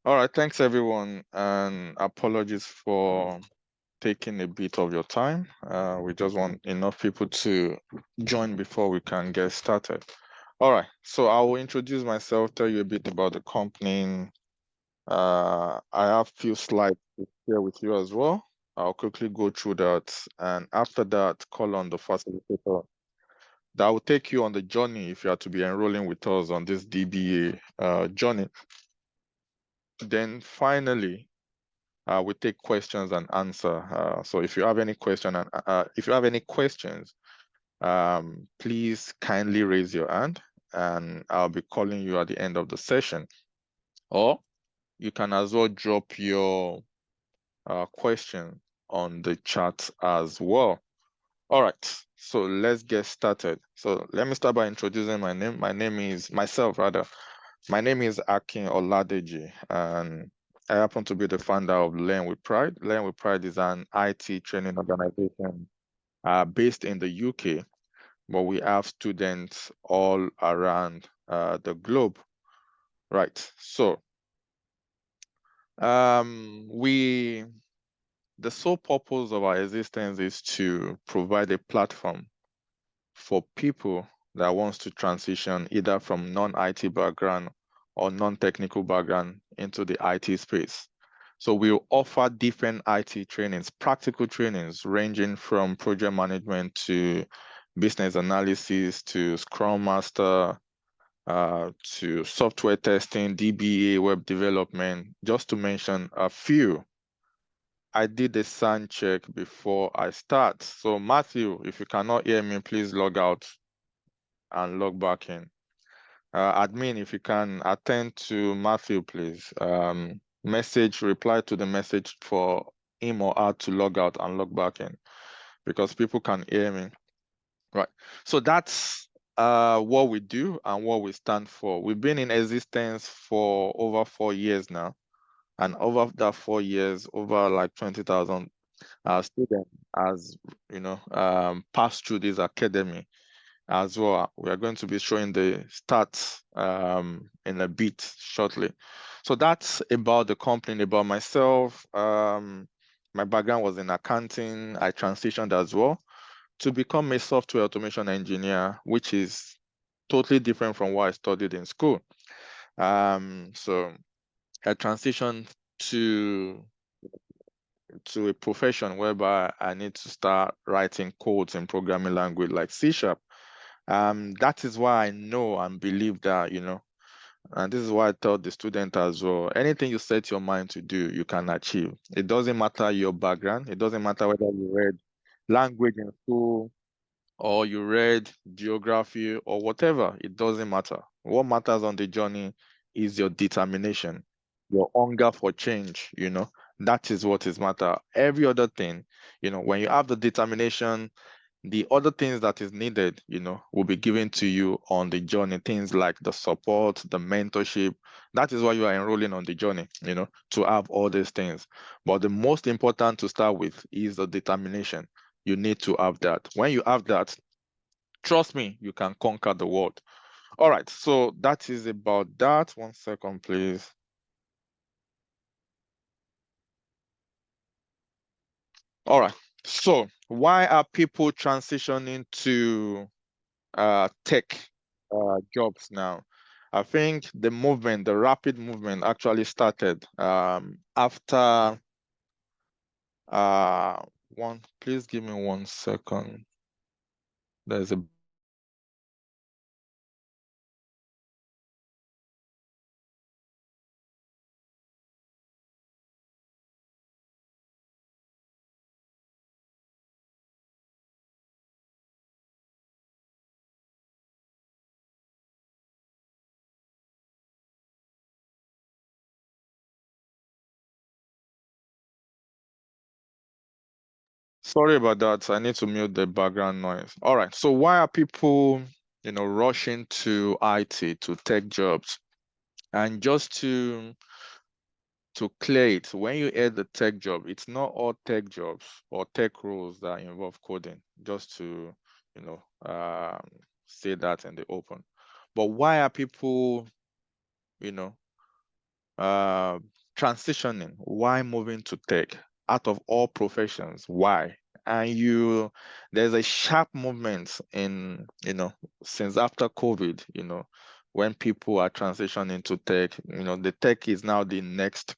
All right, thanks everyone, and apologies for taking a bit of your time. We just want enough people to join before we can get started. All right, so I will introduce myself, tell you a bit about the company. I have few slides to share with you as well. I'll quickly go through that, and after that, call on the facilitator. That will take you on the journey if you are to be enrolling with us on this DBA journey. Then finally, we take questions and answer. So if you have any question and if you have any questions, please kindly raise your hand, and I'll be calling you at the end of the session. Or you can as well drop your question on the chat as well. All right, so let's get started. So let me start by introducing my name. My name is Akin Oladeji, and I happen to be the founder of Learn with Pride. Learn with Pride is an IT training organization based in the UK, but we have students all around the globe. Right. So the sole purpose of our existence is to provide a platform for people that wants to transition either from non-IT background or non-technical background into the IT space. So we'll offer different IT trainings, practical trainings ranging from project management to business analysis to Scrum Master to software testing, DBA, web development, just to mention a few. I did a sound check before I start. So Matthew, if you cannot hear me, please log out and log back in. Admin, if you can attend to Matthew, please. Reply to the message for him or her to log out and log back in, because people can hear me. Right. So that's what we do and what we stand for. We've been in existence for over 4 years now. And over that 4 years, over like 20,000 students has, passed through this academy as well. We are going to be showing the stats in a bit shortly. So that's about the company, about myself. My background was in accounting. I transitioned as well to become a software automation engineer, which is totally different from what I studied in school. So I transitioned to a profession whereby I need to start writing codes in programming language like C#. That is why I know and believe that, and this is why I tell the student as well, anything you set your mind to do, you can achieve. It doesn't matter your background. It doesn't matter whether you read language in school or you read geography or whatever. It doesn't matter. What matters on the journey is your determination, your hunger for change. That is what is matter. Every other thing, when you have the determination, the other things that is needed, will be given to you on the journey. Things like the support, the mentorship. That is why you are enrolling on the journey, to have all these things. But the most important to start with is the determination. You need to have that. When you have that, trust me, you can conquer the world. All right, so that is about that. 1 second, please. All right, so why are people transitioning to tech jobs now? I think the rapid movement actually started after please give me 1 second. There's a Sorry about that. I need to mute the background noise. All right. So why are people, rushing to IT, to tech jobs? And just to clear it, when you hear the tech job, it's not all tech jobs or tech roles that involve coding, just to, you know, um, say that in the open. But why are people, you know, transitioning, why moving to tech out of all professions, why? And there's a sharp movement in, since after COVID, when people are transitioning to tech, the tech is now the next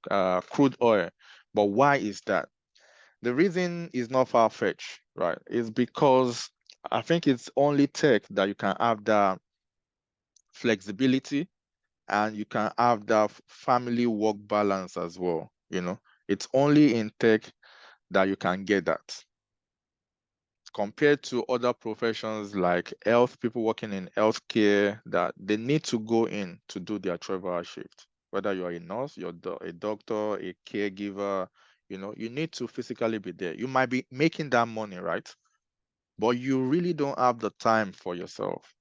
crude oil. But why is that? The reason is not far-fetched, right? It's because I think it's only tech that you can have that flexibility, and you can have that family work balance as well. It's only in tech that you can get that, compared to other professions like health, people working in healthcare, that they need to go in to do their 12-hour shift. Whether you're a nurse, a doctor, a caregiver, you need to physically be there. You might be making that money, right? But you really don't have the time for yourself,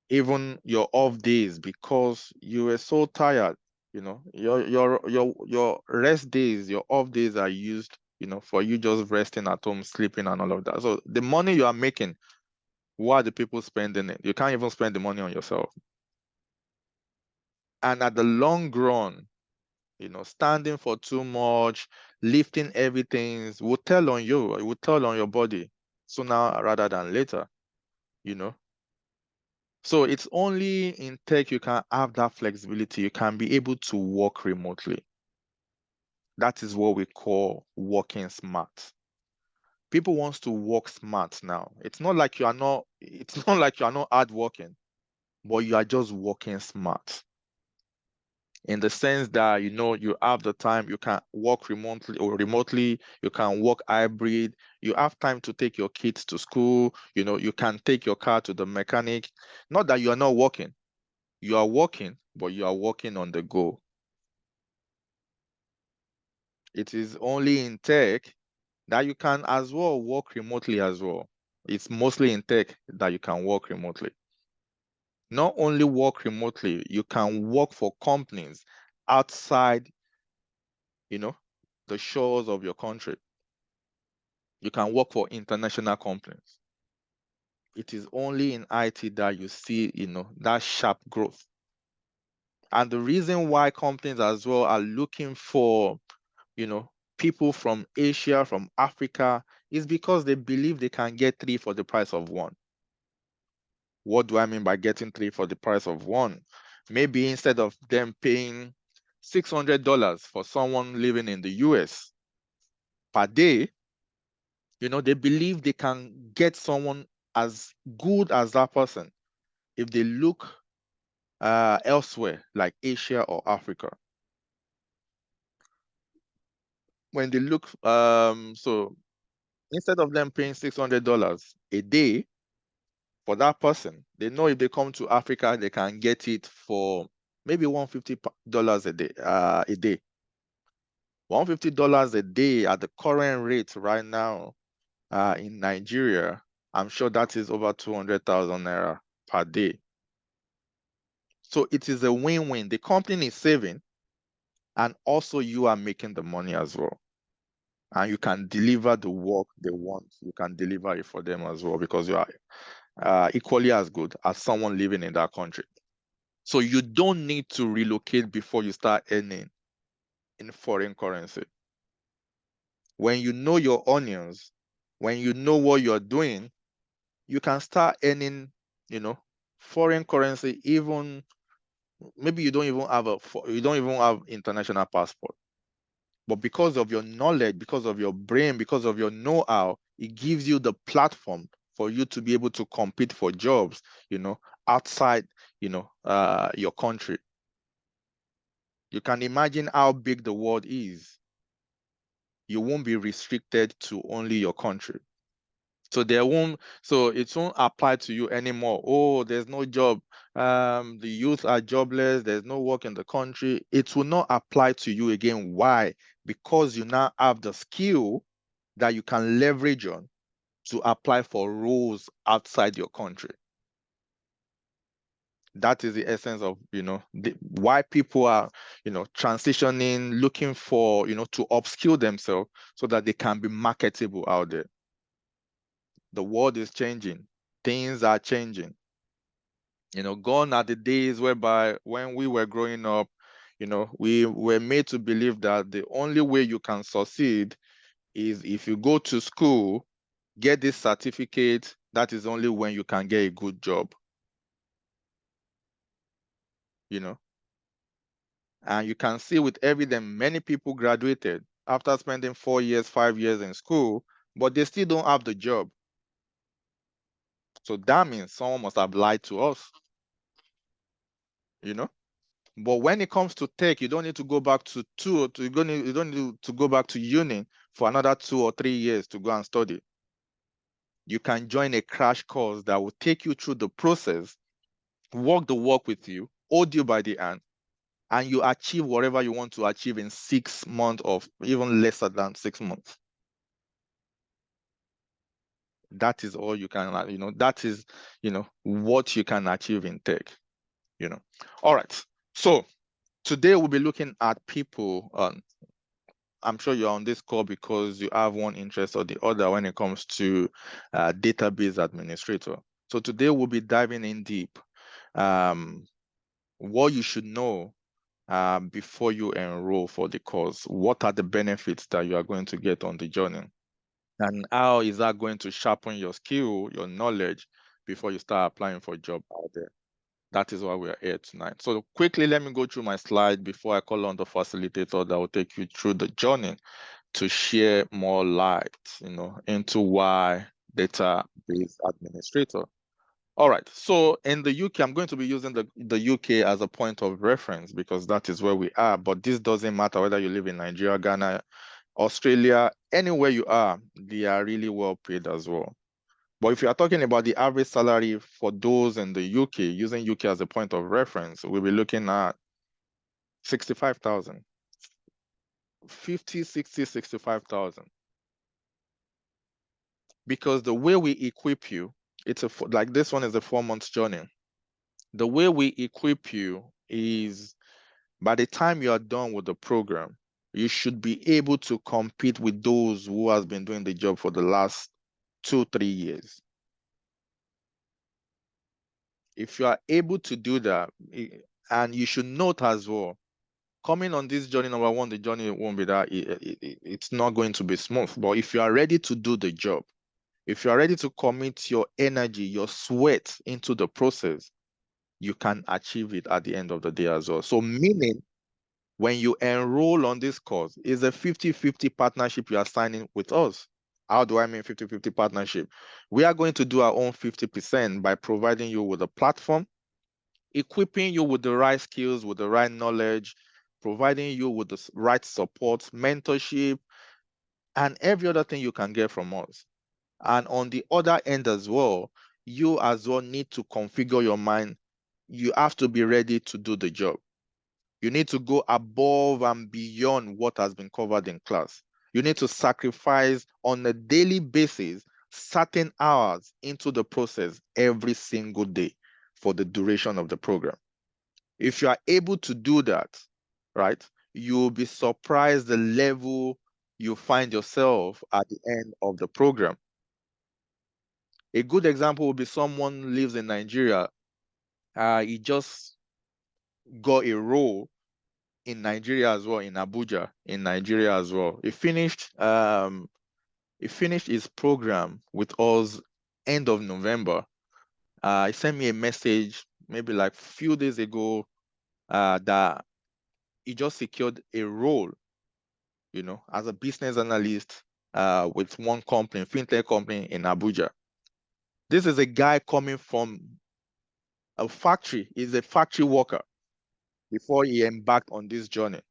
even your off days, because you were so tired. Your rest days, your off days are used, for you just resting at home, sleeping and all of that. So the money you are making, why are the people spending it? You can't even spend the money on yourself. And at the long run, standing for too much, lifting everything will tell on you, it will tell on your body sooner rather than later, you know. So it's only in tech you can have that flexibility. You can be able to work remotely. That is what we call working smart. People wants to work smart now. It's not like you are not hard working, but you are just working smart. In the sense that you have the time, you can work remotely, you can work hybrid, you have time to take your kids to school, you can take your car to the mechanic. Not that you are not working. You are working, but you are working on the go. It is only in tech that you can as well work remotely as well. It's mostly in tech that you can work remotely. Not only work remotely, you can work for companies outside, you know, the shores of your country. You can work for international companies. It is only in IT that you see, that sharp growth. And the reason why companies as well are looking for, people from Asia, from Africa, is because they believe they can get three for the price of one. What do I mean by getting three for the price of one? Maybe instead of them paying $600 for someone living in the US per day, they believe they can get someone as good as that person if they look elsewhere, like Asia or Africa. When they look, so instead of them paying $600 a day for that person, they know if they come to Africa, they can get it for maybe $150 a day. $150 a day at the current rate right now in Nigeria, I'm sure that is over 200,000 naira per day. So it is a win-win. The company is saving, and also you are making the money as well. And you can deliver the work they want. You can deliver it for them as well, because you are equally as good as someone living in that country. So you don't need to relocate before you start earning in foreign currency. When you know your onions, when you know what you're doing, you can start earning, foreign currency. Even maybe you don't even have international passport, but because of your knowledge, because of your brain, because of your know-how, it gives you the platform for you to be able to compete for jobs, outside, your country. You can imagine how big the world is. You won't be restricted to only your country. So it won't apply to you anymore. Oh, there's no job. The youth are jobless. There's no work in the country. It will not apply to you again. Why? Because you now have the skill that you can leverage on to apply for roles outside your country. That is the essence of, why people are, transitioning, looking for, to upskill themselves so that they can be marketable out there. The world is changing. Things are changing. Gone are the days whereby when we were growing up, We were made to believe that the only way you can succeed is if you go to school, get this certificate. That is only when you can get a good job. And you can see with evidence, many people graduated after spending 4 years, 5 years in school, but they still don't have the job. So that means someone must have lied to us. But when it comes to tech, you don't need to go back to you don't need to go back to uni for another 2 or 3 years to go and study. You can join a crash course that will take you through the process, walk the walk with you, hold you by the hand, and you achieve whatever you want to achieve in 6 months or even lesser than 6 months. That is all you can, that is, what you can achieve in tech, All right. So today we'll be looking at people. I'm sure you're on this call because you have one interest or the other when it comes to database administrator. So today we'll be diving in deep. What you should know before you enroll for the course. What are the benefits that you are going to get on the journey? And how is that going to sharpen your skill, your knowledge, before you start applying for a job out there? That is why we are here tonight. So quickly, let me go through my slide before I call on the facilitator that will take you through the journey to share more light, into why database administrator. All right. So in the UK, I'm going to be using the UK as a point of reference because that is where we are. But this doesn't matter whether you live in Nigeria, Ghana, Australia, anywhere you are, they are really well paid as well. But if you are talking about the average salary for those in the UK, using UK as a point of reference, we'll be looking at 65,000, 50, 60, 65,000. Because the way we equip you, like this one is a 4-month journey. The way we equip you is by the time you are done with the program, you should be able to compete with those who has been doing the job for the last 2-3 years. If you are able to do that, and you should note as well, coming on this journey, number one, the journey won't be that, it's not going to be smooth. But if you are ready to do the job, if you are ready to commit your energy, your sweat into the process, you can achieve it at the end of the day as well. So meaning, when you enroll on this course, it's a 50-50 partnership you are signing with us. How do I mean 50-50 partnership? We are going to do our own 50% by providing you with a platform, equipping you with the right skills, with the right knowledge, providing you with the right support, mentorship, and every other thing you can get from us. And on the other end as well, you as well need to configure your mind. You have to be ready to do the job. You need to go above and beyond what has been covered in class. You need to sacrifice on a daily basis certain hours into the process every single day for the duration of the program. If you are able to do that, right, you'll be surprised the level you find yourself at the end of the program. A good example would be someone lives in Nigeria. He just got a role in Nigeria as well, in Abuja, in Nigeria as well. He finished his program with us end of November. He sent me a message maybe like a few days ago that he just secured a role, as a business analyst with one company, fintech company in Abuja. This is a guy coming from a factory. He's a factory worker before he embarked on this journey.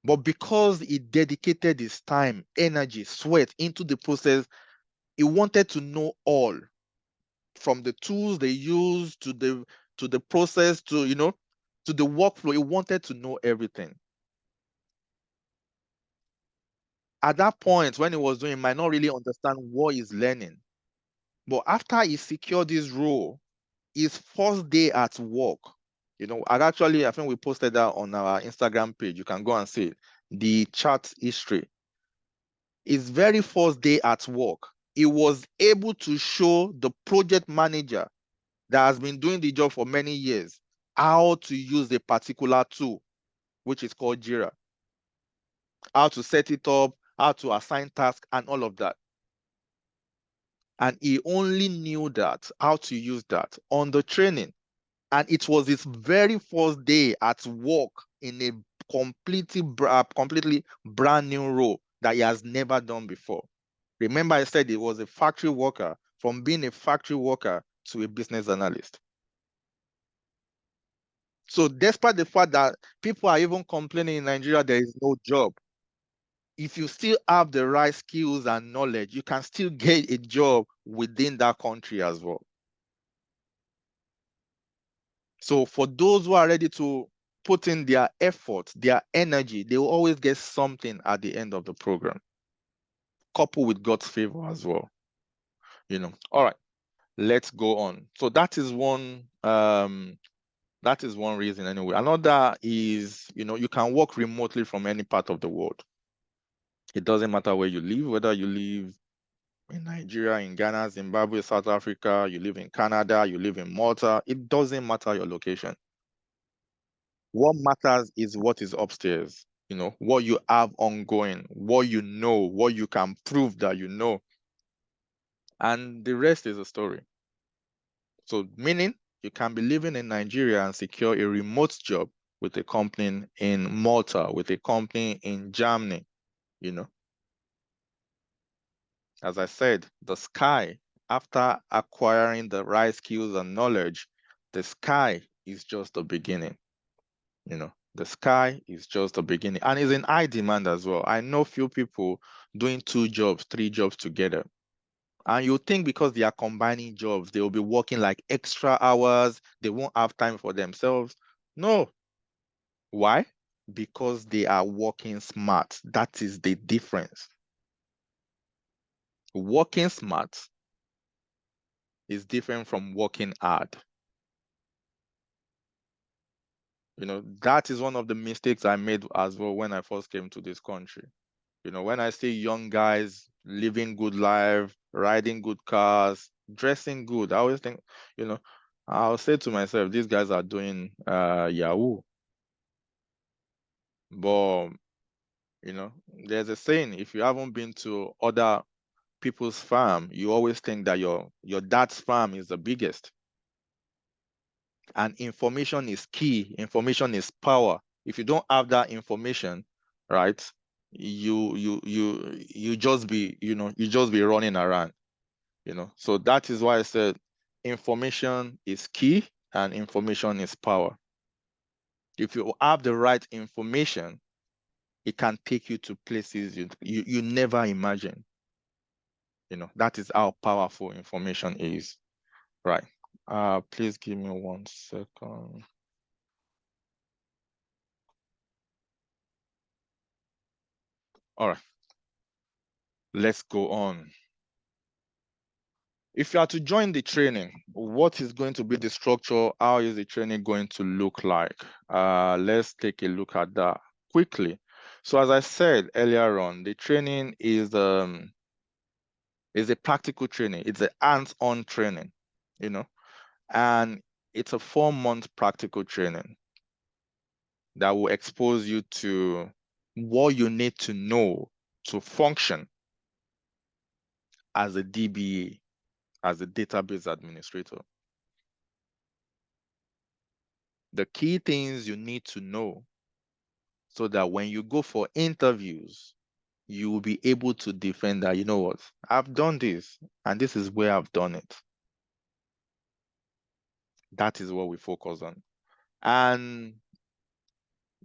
But because he dedicated his time, energy, sweat into the process, he wanted to know all, from the tools they use to the process to to the workflow. He wanted to know everything. At that point, when he was doing, he might not really understand what he's learning. But after he secured this role, his first day at work, I think we posted that on our Instagram page. You can go and see the chat history. His very first day at work, he was able to show the project manager that has been doing the job for many years how to use a particular tool, which is called Jira, how to set it up, how to assign tasks, and all of that. And he only knew that, how to use that on the training. And it was his very first day at work in a completely brand new role that he has never done before. Remember, I said he was a factory worker, from being a factory worker to a business analyst. So despite the fact that people are even complaining in Nigeria there is no job, if you still have the right skills and knowledge, you can still get a job within that country as well. So for those who are ready to put in their effort, their energy, they will always get something at the end of the program, coupled with God's favor as well. All right, let's go on. So that is one reason anyway. Another is, you can work remotely from any part of the world. It doesn't matter where you live, whether you live in Nigeria, in Ghana, Zimbabwe, South Africa, you live in Canada, you live in Malta. It doesn't matter your location. What matters is what is upstairs, what you have ongoing, what you know, what you can prove that you know. And the rest is a story. So, meaning you can be living in Nigeria and secure a remote job with a company in Malta, with a company in Germany, As I said, the sky, after acquiring the right skills and knowledge, the sky is just the beginning. The sky is just the beginning, and is in high demand as well. I know few people doing 2 jobs, 3 jobs together. And you think because they are combining jobs, they will be working like extra hours, they won't have time for themselves. No. Why? Because they are working smart. That is the difference. Working smart is different from working hard. That is one of the mistakes I made as well when I first came to this country. When I see young guys living good life, riding good cars, dressing good, I always think, I'll say to myself, these guys are doing Yahoo. But, there's a saying, if you haven't been to other people's farm, you always think that your dad's farm is the biggest. And information is key. Information is power. If you don't have that information, right, you just be, running around, So that is why I said information is key and information is power. If you have the right information, it can take you to places you never imagine. That is how powerful information is. Right. Please give me 1 second. All right. Let's go on. If you are to join the training, what is going to be the structure? How is the training going to look like? Let's take a look at that quickly. So as I said earlier on, the training is a practical training. It's a hands-on training, and it's a 4-month practical training that will expose you to what you need to know to function as a DBA, as a database administrator. The key things you need to know so that when you go for interviews, you will be able to defend that, what, I've done this, and this is where I've done it. That is what we focus on. And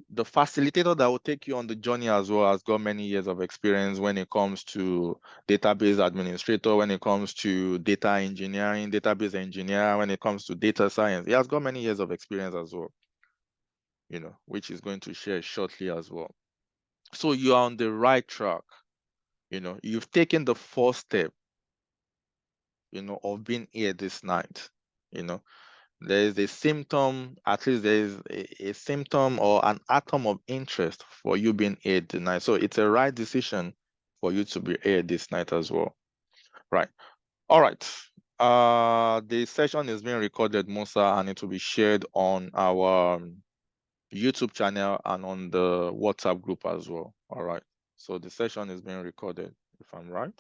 the facilitator that will take you on the journey as well has got many years of experience when it comes to database administrator, when it comes to data engineering, database engineer, when it comes to data science. He has got many years of experience as well, which is going to share shortly as well. So you are on the right track. You've taken the first step, of being here this night. There is a symptom, at least there is a symptom or an atom of interest for you being here tonight. So it's a right decision for you to be here this night as well. Right. All right. The session is being recorded, Musa, and it will be shared on our YouTube channel and on the WhatsApp group as well. All right. So the session is being recorded, if I'm right.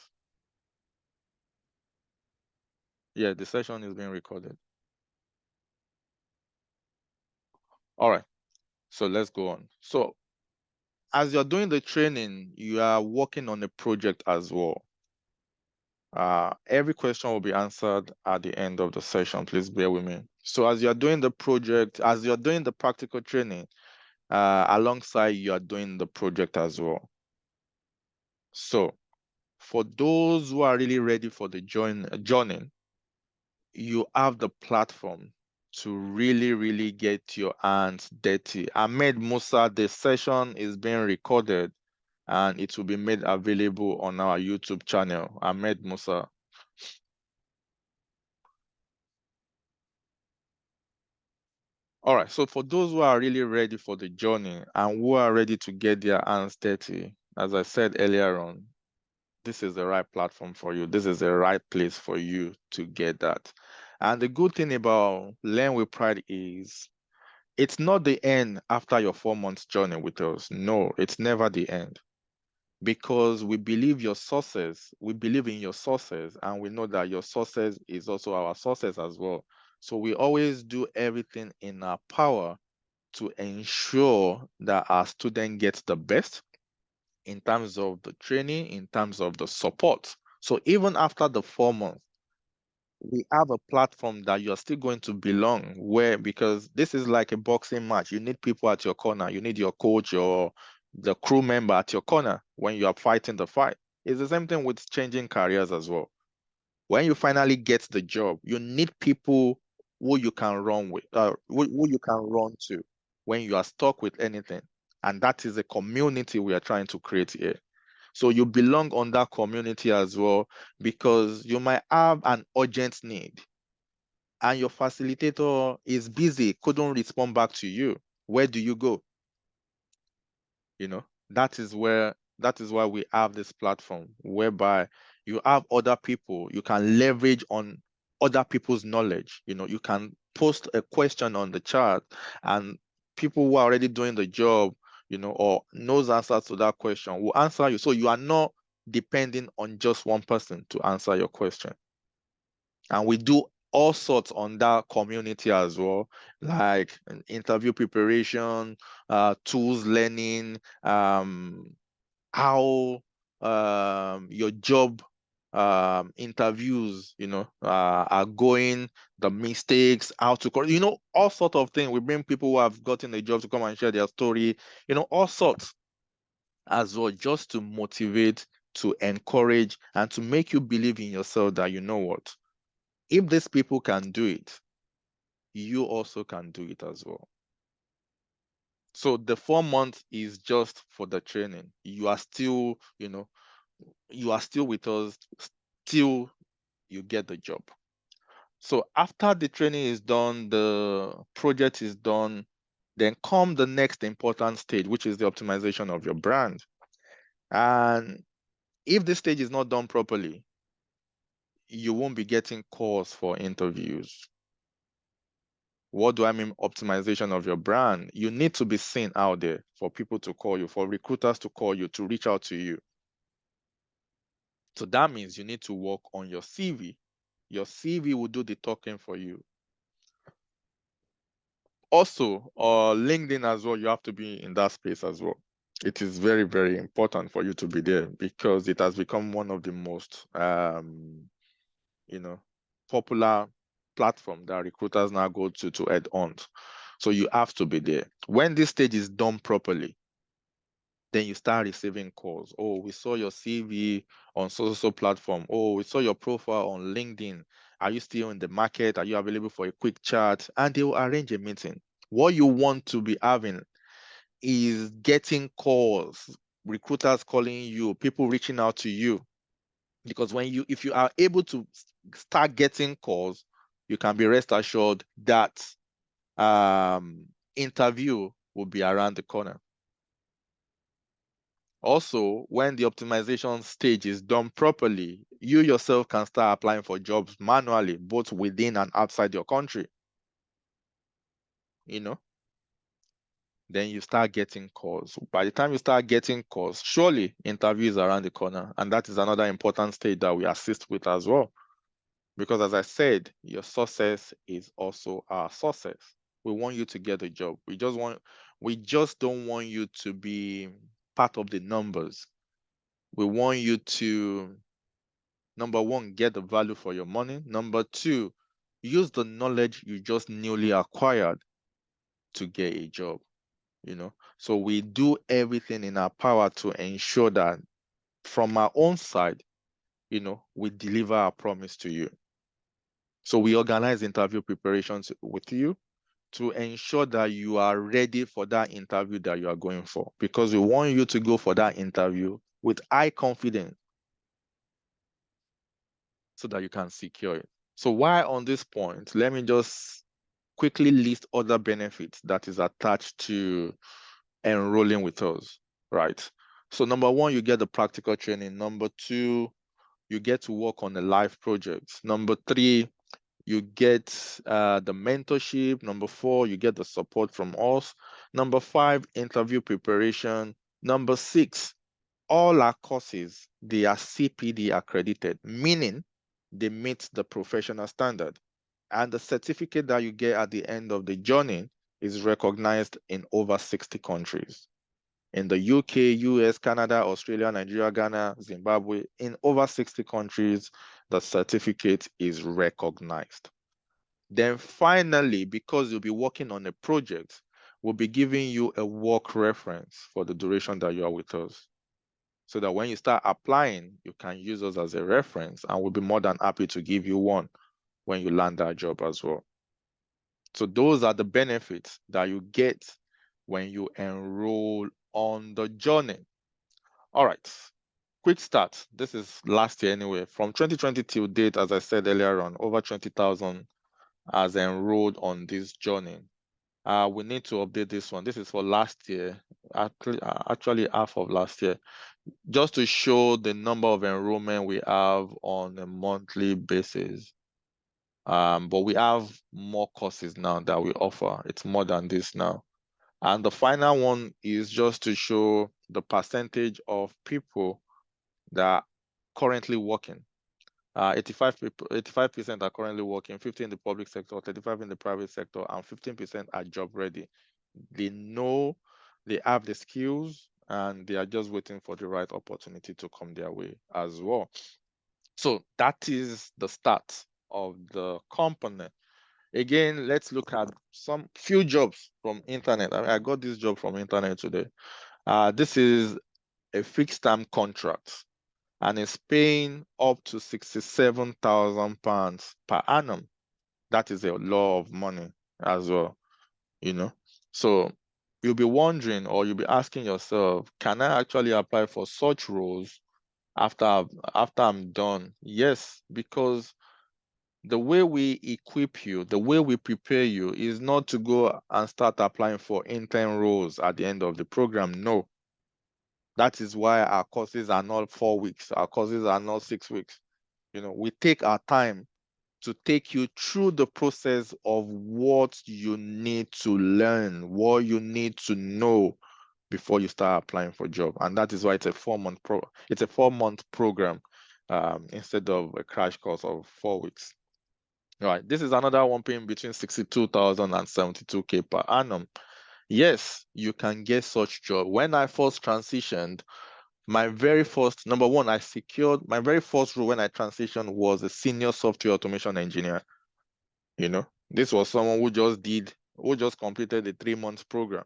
Yeah, the session is being recorded. All right. So let's go on. So as you're doing the training, you are working on a project as well. Every question will be answered at the end of the session. Please bear with me. So as you're doing the project, as you're doing the practical training, alongside you are doing the project as well. So for those who are really ready for the joining, you have the platform to really get your hands dirty. Ahmed Musa, the session is being recorded and it will be made available on our YouTube channel. Ahmed Musa. All right, so for those who are really ready for the journey and who are ready to get their hands dirty, as I said earlier on, this is the right platform for you. This is the right place for you to get that. And the good thing about Learn with Pride is it's not the end after your 4 months journey with us. No, it's never the end. Because we believe your sources, we believe in your sources, and we know that your sources is also our sources as well. So we always do everything in our power to ensure that our student gets the best in terms of the training, in terms of the support. So even after the 4 months, we have a platform that you're still going to belong where, because this is like a boxing match. You need people at your corner. You need your coach or the crew member at your corner when you are fighting the fight. It's the same thing with changing careers as well. When you finally get the job, you need people who you can run with, who you can run to when you are stuck with anything. And that is a community we are trying to create here. So you belong on that community as well, because you might have an urgent need and your facilitator is busy, couldn't respond back to you. Where do you go? You know, that is why we have this platform whereby you have other people, you can leverage on other people's knowledge. You know, you can post a question on the chat and people who are already doing the job, you know, or knows answers to that question will answer you. So you are not depending on just one person to answer your question. And we do all sorts on that community as well, like interview preparation, tools learning, how your job interviews, you know, are going, the mistakes, how to correct, you know, all sorts of things. We bring people who have gotten a job to come and share their story, you know, all sorts as well, just to motivate, to encourage, and to make you believe in yourself that you know what, if these people can do it, you also can do it as well. So the 4 months is just for the training. You are still, you know, you are still with us till you get the job. So after the training is done, the project is done, then come the next important stage, which is the optimization of your brand. And if this stage is not done properly, you won't be getting calls for interviews. What do I mean optimization of your brand? You need to be seen out there for people to call you, for recruiters to call you, to reach out to you. So that means you need to work on your CV. Your CV will do the talking for you. Also, LinkedIn as well, you have to be in that space as well. It is very important for you to be there because it has become one of the most, you know, popular platform that recruiters now go to add on. So you have to be there. When this stage is done properly, then you start receiving calls. Oh, we saw your CV on so platform. Oh, we saw your profile on LinkedIn. Are you still in the market? Are you available for a quick chat? And they will arrange a meeting. What you want to be having is getting calls, recruiters calling you, people reaching out to you. Because if you are able to start getting calls, you can be rest assured that interview will be around the corner. Also, when the optimization stage is done properly, you yourself can start applying for jobs manually, both within and outside your country. You know, then you start getting calls. By the time you start getting calls, surely interviews are around the corner. And that is another important stage that we assist with as well. Because as I said, your success is also our success. We want you to get a job. We just don't want you to be part of the numbers. We want you to, number one, get the value for your money. Number two, use the knowledge you just newly acquired to get a job. So we do everything in our power to ensure that from our own side, we deliver our promise to you. So we organize interview preparations with you to ensure that you are ready for that interview that you are going for, because we want you to go for that interview with high confidence so that you can secure it. So while on this point, let me just quickly list other benefits that is attached to enrolling with us, right? So number one, you get the practical training. Number two, you get to work on a live project. Number three, you get the mentorship. Number four, you get the support from us. Number five, interview preparation. Number six, all our courses, they are CPD accredited, meaning they meet the professional standard. And the certificate that you get at the end of the journey is recognized in over 60 countries. In the UK, US, Canada, Australia, Nigeria, Ghana, Zimbabwe, in over 60 countries, the certificate is recognized. Then finally, because you'll be working on a project, we'll be giving you a work reference for the duration that you are with us, so that when you start applying, you can use us as a reference, and we'll be more than happy to give you one when you land that job as well. So those are the benefits that you get when you enroll on the journey. All right, quick start. This is last year anyway. From 2020 till date, as I said earlier on, over 20,000 has enrolled on this journey. We need to update this one. This is for last year, actually half of last year, just to show the number of enrollment we have on a monthly basis. But we have more courses now that we offer. It's more than this now. And the final one is just to show the percentage of people that are currently working. 85% are currently working, 50 in the public sector, 35 in the private sector, and 15% are job ready. They know they have the skills and they are just waiting for the right opportunity to come their way as well. So that is the start of the company. Again, let's look at some few jobs from internet. I got this job from internet today. This is a fixed term contract, and it's paying up to £67,000 per annum. That is a lot of money as well, So you'll be wondering, or you'll be asking yourself, can I actually apply for such roles after I'm done? Yes, because the way we equip you, the way we prepare you is not to go and start applying for intern roles at the end of the program. No. That is why our courses are not 4 weeks. Our courses are not 6 weeks. We take our time to take you through the process of what you need to learn, what you need to know before you start applying for a job. And that is why it's a 4-month program instead of a crash course of 4 weeks. All right, this is another one paying between 62,000 and 72K per annum. Yes, you can get such job. When I first transitioned, my very first role when I transitioned was a senior software automation engineer. This was someone who just completed a 3-month program.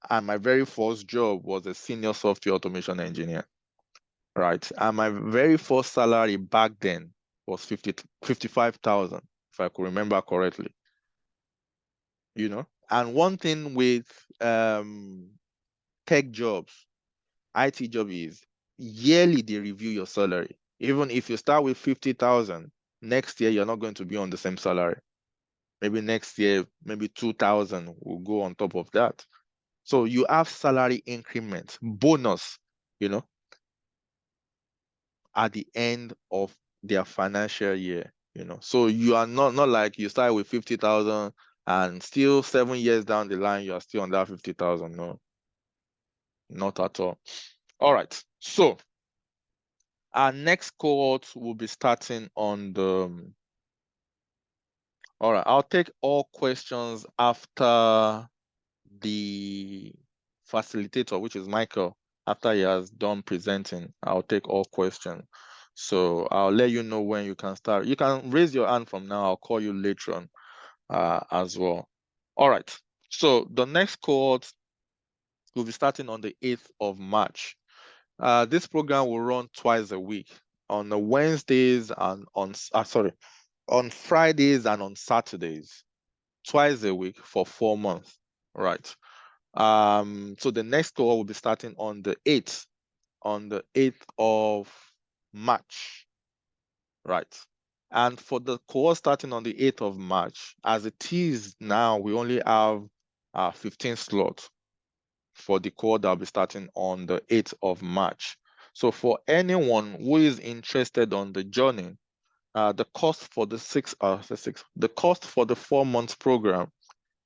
And my very first job was a senior software automation engineer. Right. And my very first salary back then was 55,000, if I could remember correctly. And one thing with tech jobs, IT job, is yearly they review your salary. Even if you start with 50,000, next year you're not going to be on the same salary. Maybe next year, maybe 2,000 will go on top of that. So you have salary increments, bonus you know, at the end of their financial year, you know. So you are not like you start with 50,000 and still 7 years down the line, you are still on that 50,000. No, not at all. All right. So our next cohort will be starting on the, all right, I'll take all questions after the facilitator, which is Michael, after he has done presenting. I'll take all questions. So I'll let you know when you can start. You can raise your hand from now. I'll call you later on as well. All right. So the next cohort will be starting on the 8th of March. This program will run twice a week, on the Wednesdays and on Fridays and on Saturdays, twice a week for 4 months. Right. So the next cohort will be starting on the 8th of March. Right. And for the cohort starting on the 8th of March, as it is now, we only have 15 slots for the cohort that will be starting on the 8th of March. So for anyone who is interested on the journey, the cost for the the cost for the 4 months program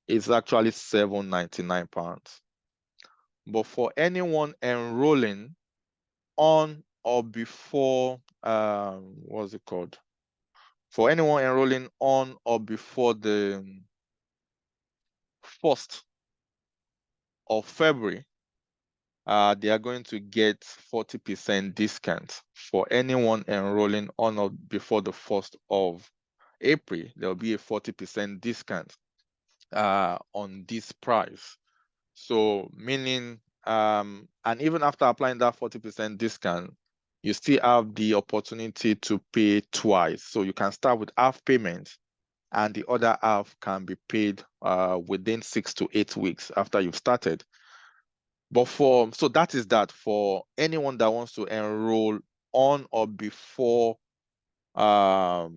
is actually £799. But for anyone enrolling on or before, what's it called? For anyone enrolling on or before the 1st of February, they are going to get 40% discount. For anyone enrolling on or before the 1st of April, there will be a 40% discount on this price. So meaning, and even after applying that 40% discount, you still have the opportunity to pay twice. So you can start with half payment and the other half can be paid within 6 to 8 weeks after you've started. But so that is that for anyone that wants to enroll on or before the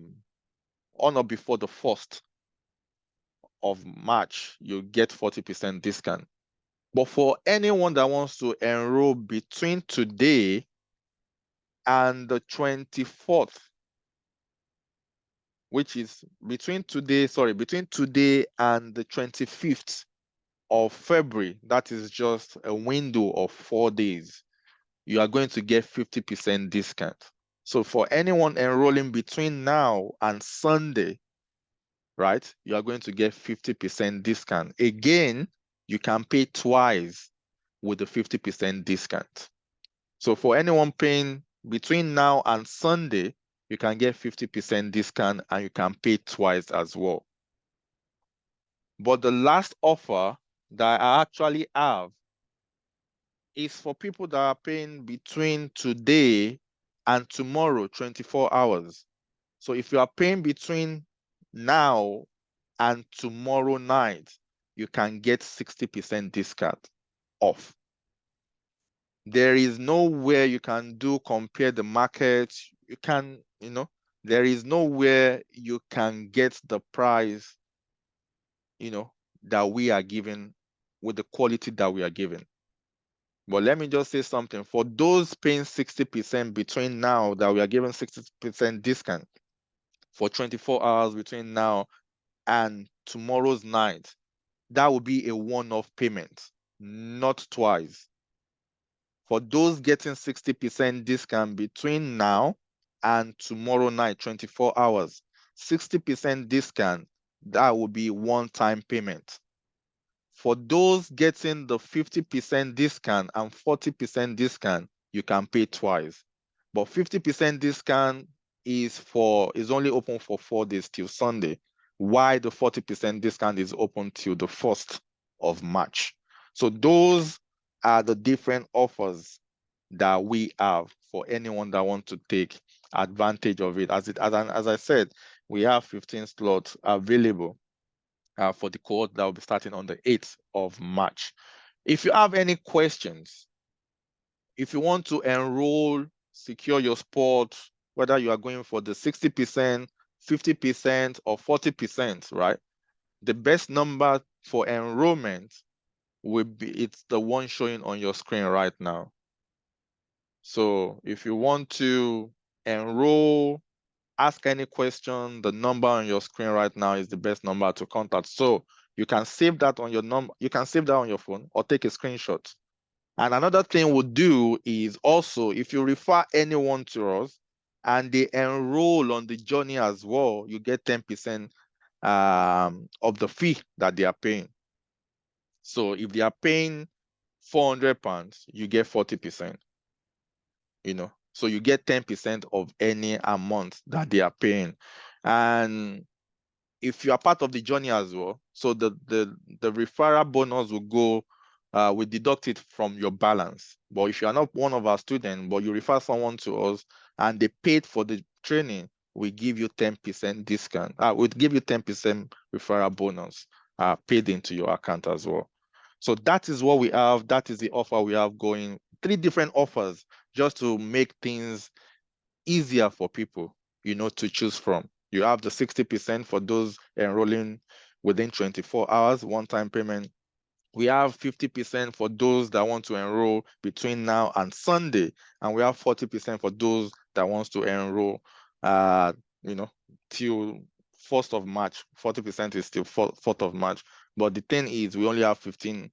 1st of March, you get 40% discount. But for anyone that wants to enroll between today and the 24th, which is between today and the 25th of February, that is just a window of 4 days, you are going to get 50% discount. So for anyone enrolling between now and Sunday, right, you are going to get 50% discount. Again, you can pay twice with the 50% discount. So for anyone paying between now and Sunday, you can get 50% discount and you can pay twice as well. But the last offer that I actually have is for people that are paying between today and tomorrow, 24 hours. So if you are paying between now and tomorrow night, you can get 60% discount off. There is nowhere you can compare the market. You can, there is nowhere you can get the price, that we are giving with the quality that we are giving. But let me just say something. For those paying 60% between now, that we are giving 60% discount for 24 hours between now and tomorrow's night, that will be a one-off payment, not twice. For those getting 60% discount between now and tomorrow night, 24 hours, 60% discount, that will be one-time payment. For those getting the 50% discount and 40% discount, you can pay twice. But 50% discount is only open for 4 days till Sunday, while the 40% discount is open till the 1st of March. So those are the different offers that we have for anyone that wants to take advantage of it. As I said, we have 15 slots available for the cohort that will be starting on the 8th of March. If you have any questions, if you want to enroll, secure your spot, whether you are going for the 60%, 50%, or 40%, right? The best number for enrollment will be, it's the one showing on your screen right now. So if you want to enroll, ask any question, the number on your screen right now is the best number to contact. So you can save that on your number, you can save that on your phone or take a screenshot. And another thing we'll do is also, if you refer anyone to us and they enroll on the journey as well, you get 10% of the fee that they are paying. So if they are paying £400, you get 40%, so you get 10% of any amount that they are paying. And if you are part of the journey as well, so the referral bonus will go, we deduct it from your balance. But if you are not one of our students, but you refer someone to us and they paid for the training, we give you 10% discount. We'll give you 10% referral bonus paid into your account as well. So that is what we have. That is the offer we have going. 3 different offers just to make things easier for people, to choose from. You have the 60% for those enrolling within 24 hours, one-time payment. We have 50% for those that want to enroll between now and Sunday, and we have 40% for those that wants to enroll, till 1st of March. 40% is till 4th of March. But the thing is, we only have 15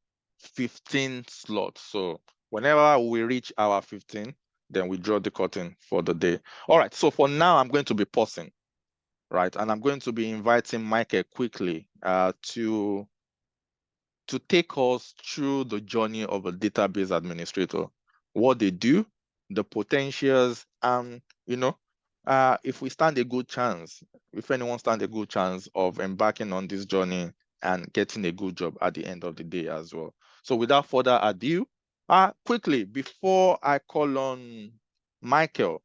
slots. So whenever we reach our 15, then we draw the curtain for the day. All right, so for now, I'm going to be pausing, right? And I'm going to be inviting Michael quickly to take us through the journey of a database administrator, what they do, the potentials, and, if we stand a good chance, if anyone stands a good chance of embarking on this journey and getting a good job at the end of the day as well. So without further ado, quickly, before I call on Michael,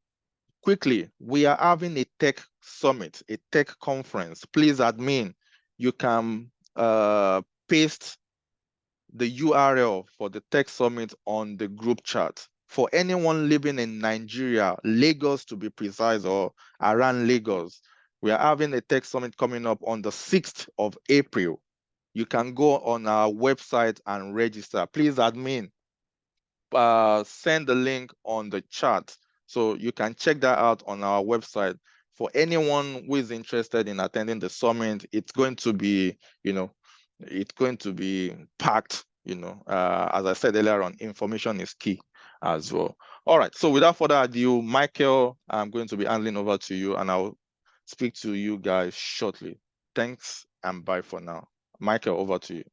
quickly, we are having a tech summit, a tech conference. Please, admin, you can paste the URL for the tech summit on the group chat. For anyone living in Nigeria, Lagos to be precise, or around Lagos, we are having a tech summit coming up on the 6th of April. You can go on our website and register. Please, admin, send the link on the chat so you can check that out on our website. For anyone who is interested in attending the summit, it's going to be, it's going to be packed. As I said earlier on, information is key as well. All right, so without further ado, Michael, I'm going to be handing over to you and I'll speak to you guys shortly. Thanks and bye for now. Michael, over to you.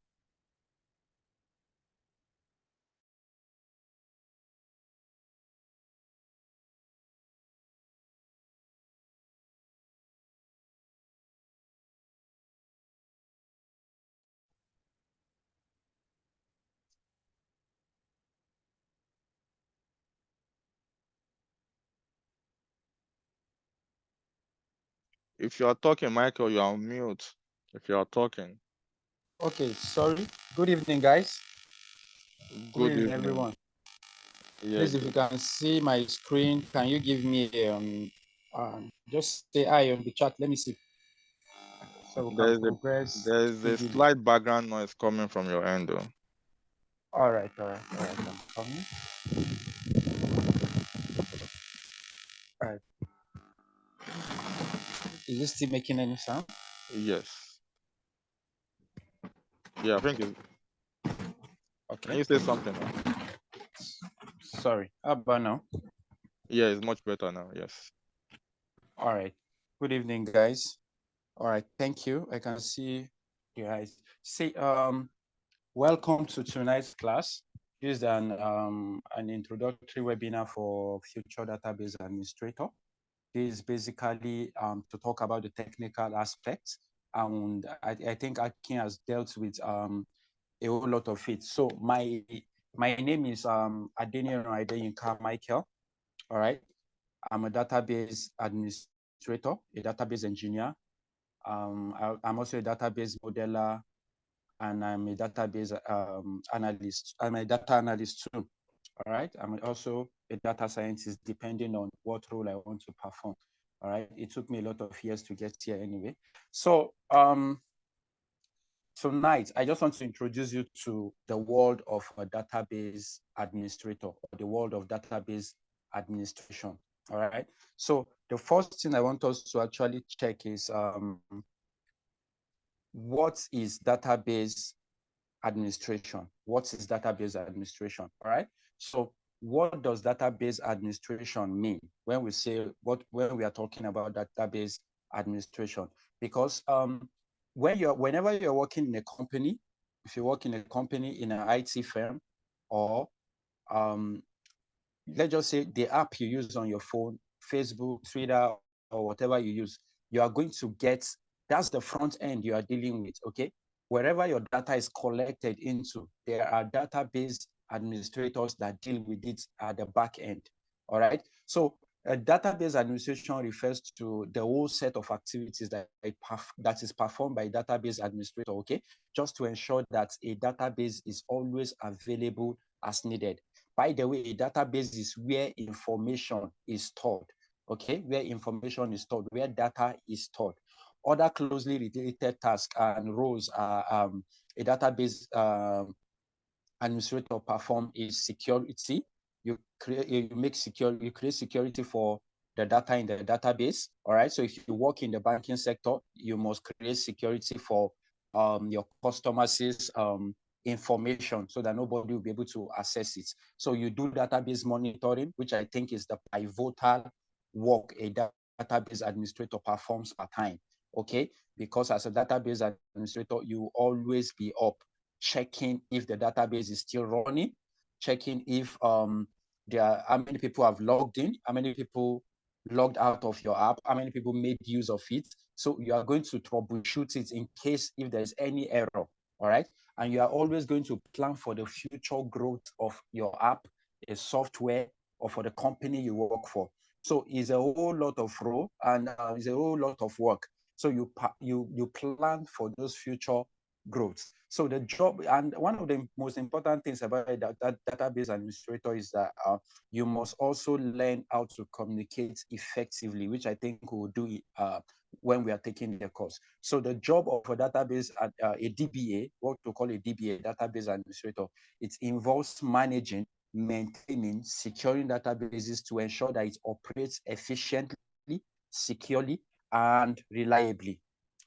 If you are talking, Michael, you are on mute. If you are talking. Okay, sorry. Good evening, guys. Good evening, everyone. Yeah, Please, if you can see my screen, can you give me just say hi on the chat? Let me see. So we can progress. There's a slight background noise coming from your end, though. All right. I'm coming. All right. Is this still making any sound? Yes. Yeah, I think it's. Okay. Can you say something now? Sorry. How about now? Yeah, it's much better now. Yes. All right. Good evening, guys. All right. Thank you. I can see you guys. Welcome to tonight's class. This is an introductory webinar for future database administrator. This is basically to talk about the technical aspects, and I think Akin has dealt with a whole lot of it. So my name is Adeniran Adeyinka Michael. All right, I'm a database administrator, a database engineer. I'm also a database modeler, and I'm a database analyst. I'm a data analyst too. All right. I'm also a data scientist, depending on what role I want to perform. All right. It took me a lot of years to get here anyway. So tonight, I just want to introduce you to the world of a database administrator, or the world of database administration. All right. So the first thing I want us to actually check is what is database administration? What is database administration? All right. So what does database administration mean when we say when we are talking about database administration? Because whenever you're working in a company, if you work in a company in an IT firm, or let's just say the app you use on your phone, Facebook, Twitter, or whatever you use, you are going to get, that's the front end you are dealing with, okay? Wherever your data is collected into, there are database administrators that deal with it at the back end, all right? So a database administration refers to the whole set of activities that is performed by a database administrator, okay? Just to ensure that a database is always available as needed. By the way, a database is where information is stored, okay? Where information is stored, where data is stored. Other closely related tasks and roles are a database administrator perform is security. You create security for the data in the database. All right. So if you work in the banking sector, you must create security for your customers' information so that nobody will be able to access it. So you do database monitoring, which I think is the pivotal work a database administrator performs per time. Okay, because as a database administrator, you always be up checking if the database is still running, checking if how many people have logged in, how many people logged out of your app, how many people made use of it. So you are going to troubleshoot it in case if there's any error, all right? And you are always going to plan for the future growth of your app, a software, or for the company you work for. So it's a whole lot of role and it's a whole lot of work. So you plan for those future growth. So the job, and one of the most important things about that database administrator is that you must also learn how to communicate effectively, which I think we'll do when we are taking the course. So the job of a database, a DBA, what we call a DBA, database administrator, it involves managing, maintaining, securing databases to ensure that it operates efficiently, securely, and reliably.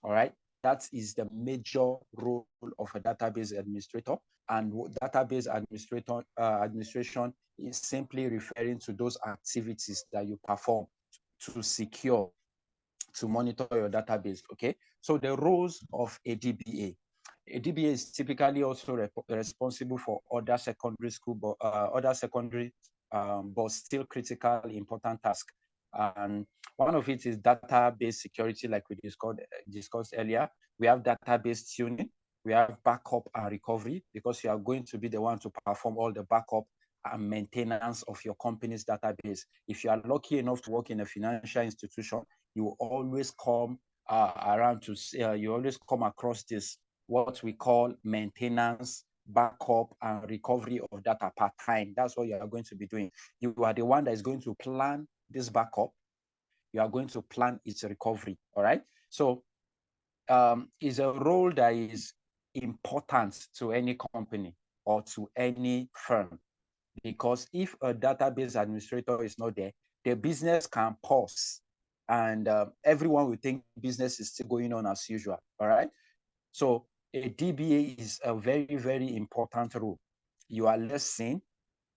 All right. That is the major role of a database administrator. And database administration is simply referring to those activities that you perform to secure, to monitor your database, okay? So the roles of a DBA. A DBA is typically also responsible for other secondary school, but still critical, important tasks. And one of it is database security, like we discussed earlier. We have database tuning, we have backup and recovery, because you are going to be the one to perform all the backup and maintenance of your company's database. If you are lucky enough to work in a financial institution, you always come you always come across this, what we call maintenance, backup, and recovery of data per time. That's what you are going to be doing. You are the one that is going to plan this backup. You are going to plan its recovery. All right. So it's a role that is important to any company or to any firm, because if a database administrator is not there, the business can pause and everyone will think business is still going on as usual. All right. So a DBA is a very, very important role. You are less seen.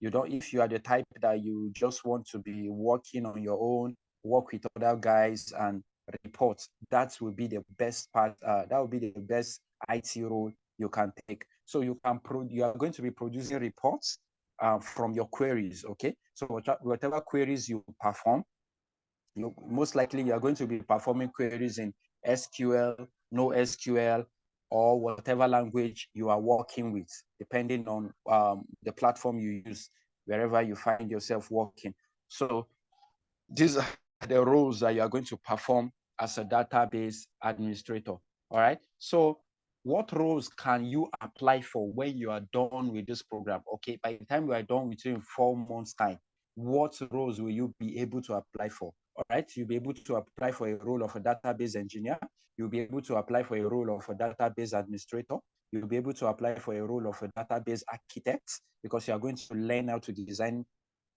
You don't, if you are the type that you just want to be working on your own, work with other guys and report, that will be the best part. That will be the best IT role you can take. So you are going to be producing reports from your queries. Okay. So whatever queries you perform, most likely you are going to be performing queries in SQL, NoSQL, or whatever language you are working with, depending on the platform you use, wherever you find yourself working. So these are the roles that you are going to perform as a database administrator. All right. So what roles can you apply for when you are done with this program? Okay, by the time you are done with it in 4 months' time, what roles will you be able to apply for? All right, you'll be able to apply for a role of a database engineer. You'll be able to apply for a role of a database administrator. You'll be able to apply for a role of a database architect, because you are going to learn how to design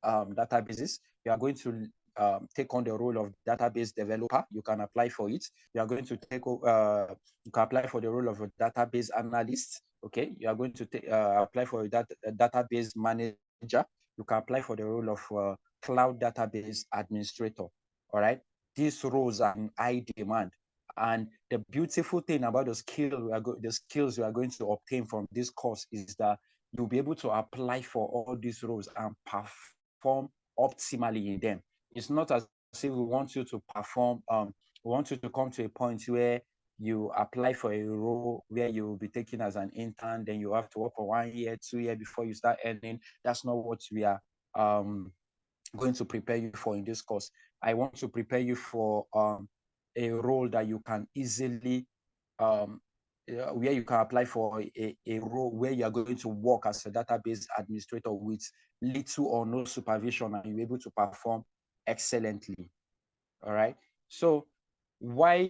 databases. You are going to take on the role of database developer. You can apply for it. You are going to you can apply for the role of a database analyst. Okay, you are going to apply for a database manager. You can apply for the role of cloud database administrator. All right, these roles are in high demand. And the beautiful thing about the skills you are going to obtain from this course is that you'll be able to apply for all these roles and perform optimally in them. It's not as if we want you to perform, we want you to come to a point where you apply for a role where you will be taken as an intern, then you have to work for 1 year, 2 years before you start earning. That's not what we are going to prepare you for in this course. I want to prepare you for a role that you can easily, where you can apply for a role where you are going to work as a database administrator with little or no supervision, and you're able to perform excellently. All right. So why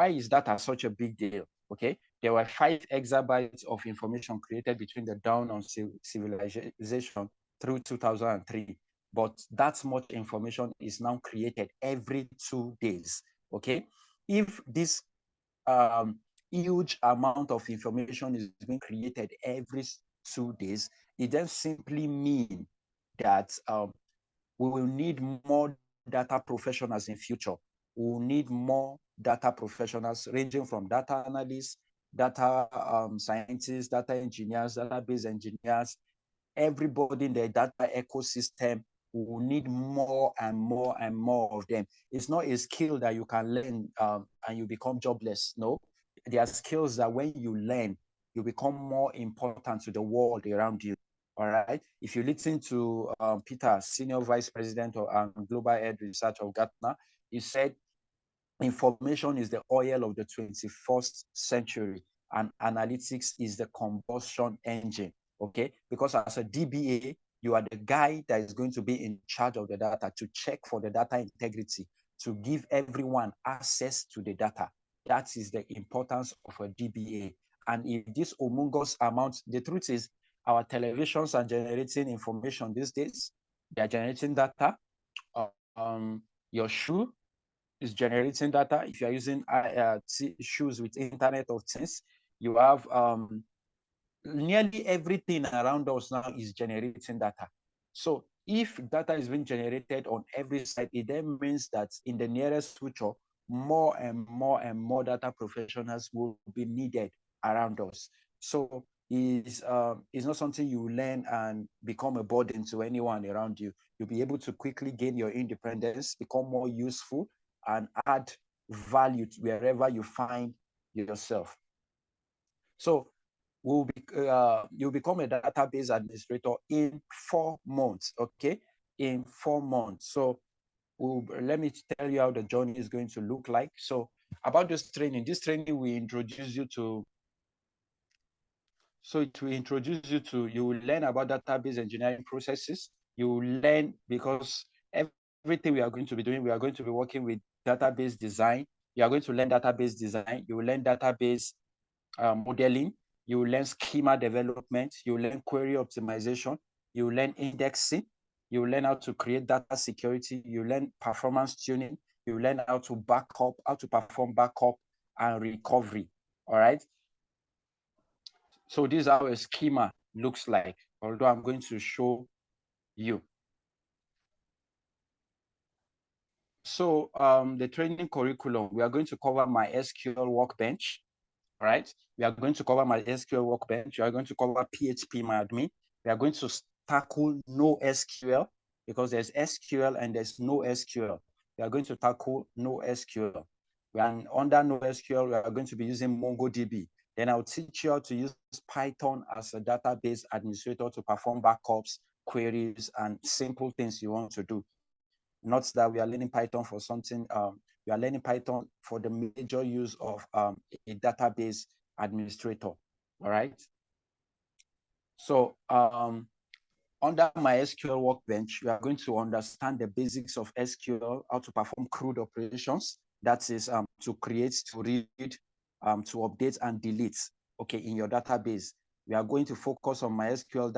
is data such a big deal? Okay, there were 5 exabytes of information created between the dawn of civilization through 2003. But that much information is now created every 2 days. Okay, if this huge amount of information is being created every 2 days, it then simply means that we will need more data professionals in future. We will need more data professionals ranging from data analysts, data scientists, data engineers, database engineers, everybody in the data ecosystem. We will need more and more and more of them. It's not a skill that you can learn and you become jobless. No, there are skills that when you learn, you become more important to the world around you. All right. If you listen to Peter, Senior Vice President of Global Head Research of Gartner, he said, information is the oil of the 21st century, and analytics is the combustion engine. Okay. Because as a DBA, you are the guy that is going to be in charge of the data, to check for the data integrity, to give everyone access to the data. That is the importance of a DBA. And if this humongous amount, the truth is, our televisions are generating information these days. They are generating data. Your shoe is generating data. If you are using shoes with Internet of Things, you have nearly everything around us now is generating data. So if data is being generated on every side, it then means that in the nearest future, more and more and more data professionals will be needed around us. So it's not something you learn and become a burden to anyone around you. You'll be able to quickly gain your independence, become more useful, and add value to wherever you find yourself. So you'll become a database administrator in 4 months. Okay, in 4 months. So let me tell you how the journey is going to look like. So about this training we introduce you to. So it will introduce you to, you will learn about database engineering processes. You will learn, because everything we are going to be doing, we are going to be working with database design. You are going to learn database design. You will learn database modeling. You will learn schema development. You will learn query optimization. You will learn indexing. You will learn how to create data security. You will learn performance tuning. You will learn how to perform backup and recovery. All right. So this is how a schema looks like, although I'm going to show you. So the training curriculum, we are going to cover MySQL Workbench, right? We are going to cover MySQL Workbench. We are going to cover PHP-MyAdmin. We are going to tackle NoSQL, because there's SQL and there's NoSQL. We are going to tackle NoSQL. Under NoSQL, we are going to be using MongoDB. Then I'll teach you how to use Python as a database administrator to perform backups, queries, and simple things you want to do. Not that we are learning Python for something, we are learning Python for the major use of a database administrator, all right? So under MySQL Workbench, you are going to understand the basics of SQL, how to perform CRUD operations, that is to create, to read, to update and delete, okay, in your database. We are going to focus on MySQL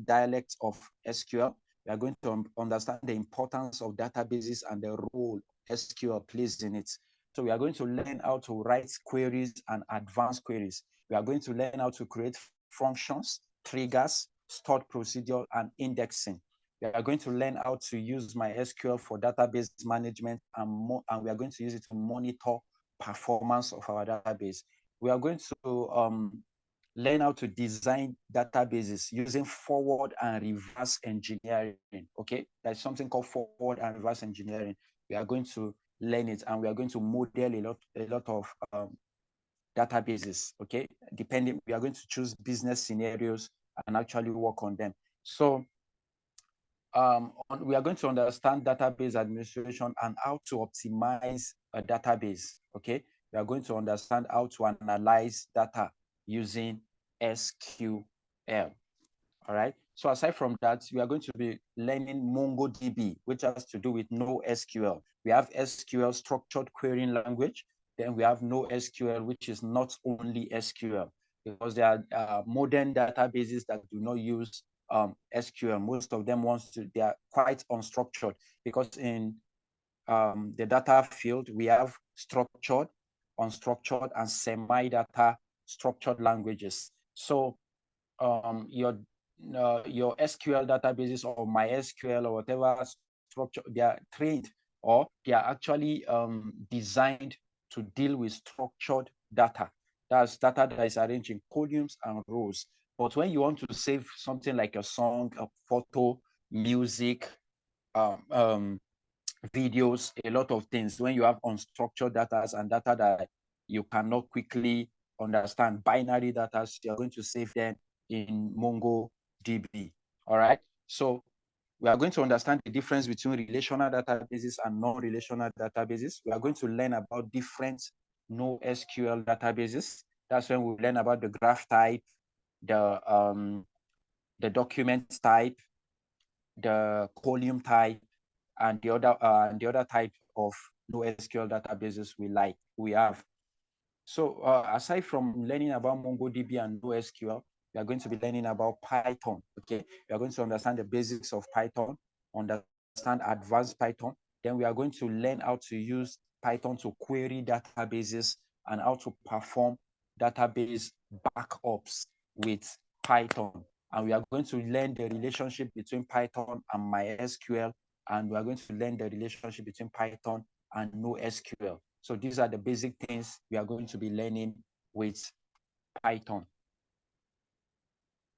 dialect of SQL. We are going to understand the importance of databases and the role SQL plays in it. So we are going to learn how to write queries and advanced queries. We are going to learn how to create functions, triggers, stored procedure, and indexing. We are going to learn how to use MySQL for database management, and we are going to use it to monitor performance of our database. We are going to learn how to design databases using forward and reverse engineering. Okay, there's something called forward and reverse engineering. We are going to learn it, and we are going to model a lot of databases. Okay, depending, we are going to choose business scenarios and actually work on them. So we are going to understand database administration and how to optimize a database. Okay, we are going to understand how to analyze data using SQL. All right. So aside from that, we are going to be learning MongoDB, which has to do with NoSQL. We have SQL, structured querying language. Then we have NoSQL, which is not only SQL, because there are modern databases that do not use SQL. Most of them they are quite unstructured, because in the data field, we have structured, unstructured, and semi-data structured languages. So your SQL databases or MySQL or whatever structure, they are trained, or they are actually designed to deal with structured data. That's data that is arranged in columns and rows. But when you want to save something like a song, a photo, music, videos, a lot of things, when you have unstructured data and data that you cannot quickly understand, binary data, you're going to save them in MongoDB. All right. So we are going to understand the difference between relational databases and non-relational databases. We are going to learn about different NoSQL databases. That's when we learn about the graph type, the document type, the column type, and the other type of NoSQL databases we have. So aside from learning about MongoDB and NoSQL, we are going to be learning about Python. Okay, we are going to understand the basics of Python, understand advanced Python. Then we are going to learn how to use Python to query databases and how to perform database backups with Python. And we are going to learn the relationship between Python and MySQL, and we are going to learn the relationship between Python and NoSQL. So these are the basic things we are going to be learning with Python.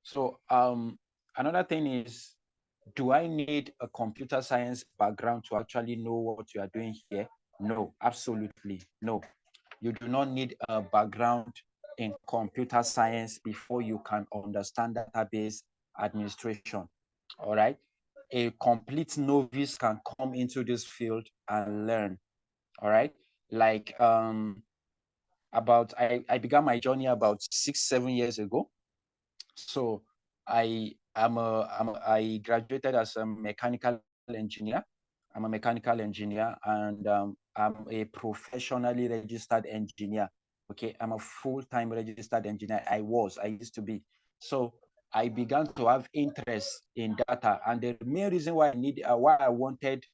So another thing is, do I need a computer science background to actually know what you are doing here? No, absolutely no. You do not need a background in computer science before you can understand database administration. All right. A complete novice can come into this field and learn. All right. Like I began my journey about 6-7 years ago. So I graduated as a mechanical engineer. I'm a mechanical engineer, and I'm a professionally registered engineer. Okay, I'm a full-time registered engineer. I used to be. So I began to have interest in data, and the main reason why I wanted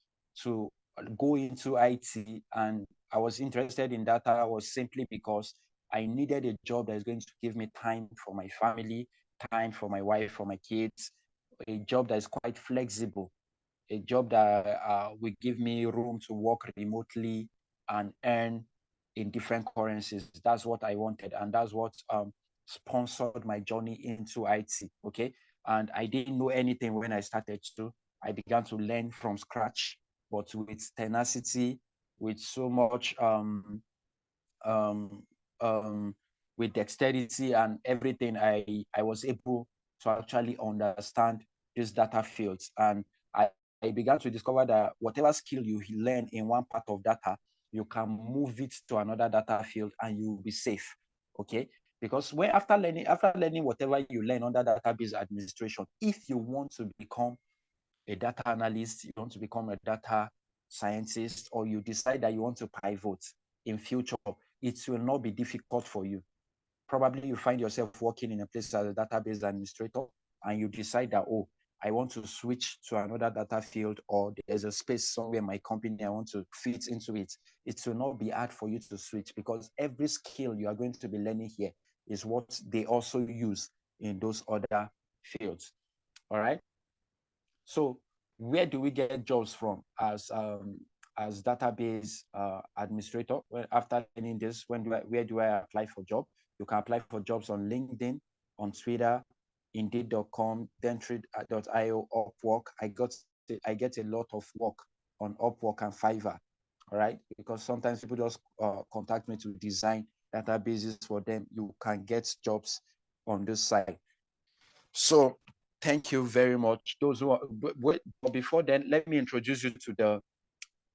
to go into IT and I was interested in data was simply because I needed a job that is going to give me time for my family, time for my wife, for my kids, a job that is quite flexible, a job that will give me room to work remotely and earn in different currencies. That's what I wanted, and that's what sponsored my journey into IT. Okay, and I didn't know anything when I started to. I began to learn from scratch, but with tenacity, with so much um, with dexterity and everything, I was able to actually understand these data fields. And I began to discover that whatever skill you learn in one part of data, you can move it to another data field and you will be safe. Okay. Because after learning whatever you learn under database administration, if you want to become a data analyst, you want to become a data scientist, or you decide that you want to pivot in future, it will not be difficult for you. Probably you find yourself working in a place as a database administrator, and you decide that, oh, I want to switch to another data field, or there's a space somewhere in my company I want to fit into it, it will not be hard for you to switch, because every skill you are going to be learning here is what they also use in those other fields. All right. So where do we get jobs from as database administrator? Well, after learning this, where do I apply for job? You can apply for jobs on LinkedIn, on Twitter, Indeed.com, Dentry.io, Upwork. I get a lot of work on Upwork and Fiverr. All right, because sometimes people just contact me to design databases for them. You can get jobs on this side. So thank you very much. Those who are, but before then, let me introduce you to the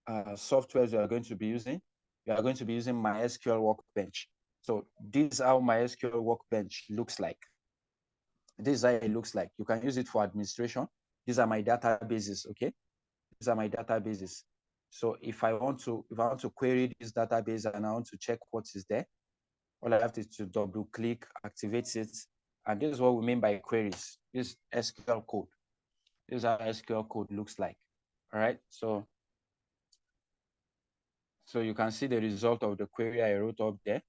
softwares you are going to be using. You are going to be using MySQL Workbench. So this is how MySQL Workbench looks like. This is how it looks like. You can use it for administration. These are my databases, okay? These are my databases. So if I want to query this database and I want to check what is there, all I have to do is to double click, activate it. And this is what we mean by queries. This SQL code. This is how SQL code looks like. All right. So you can see the result of the query I wrote up there.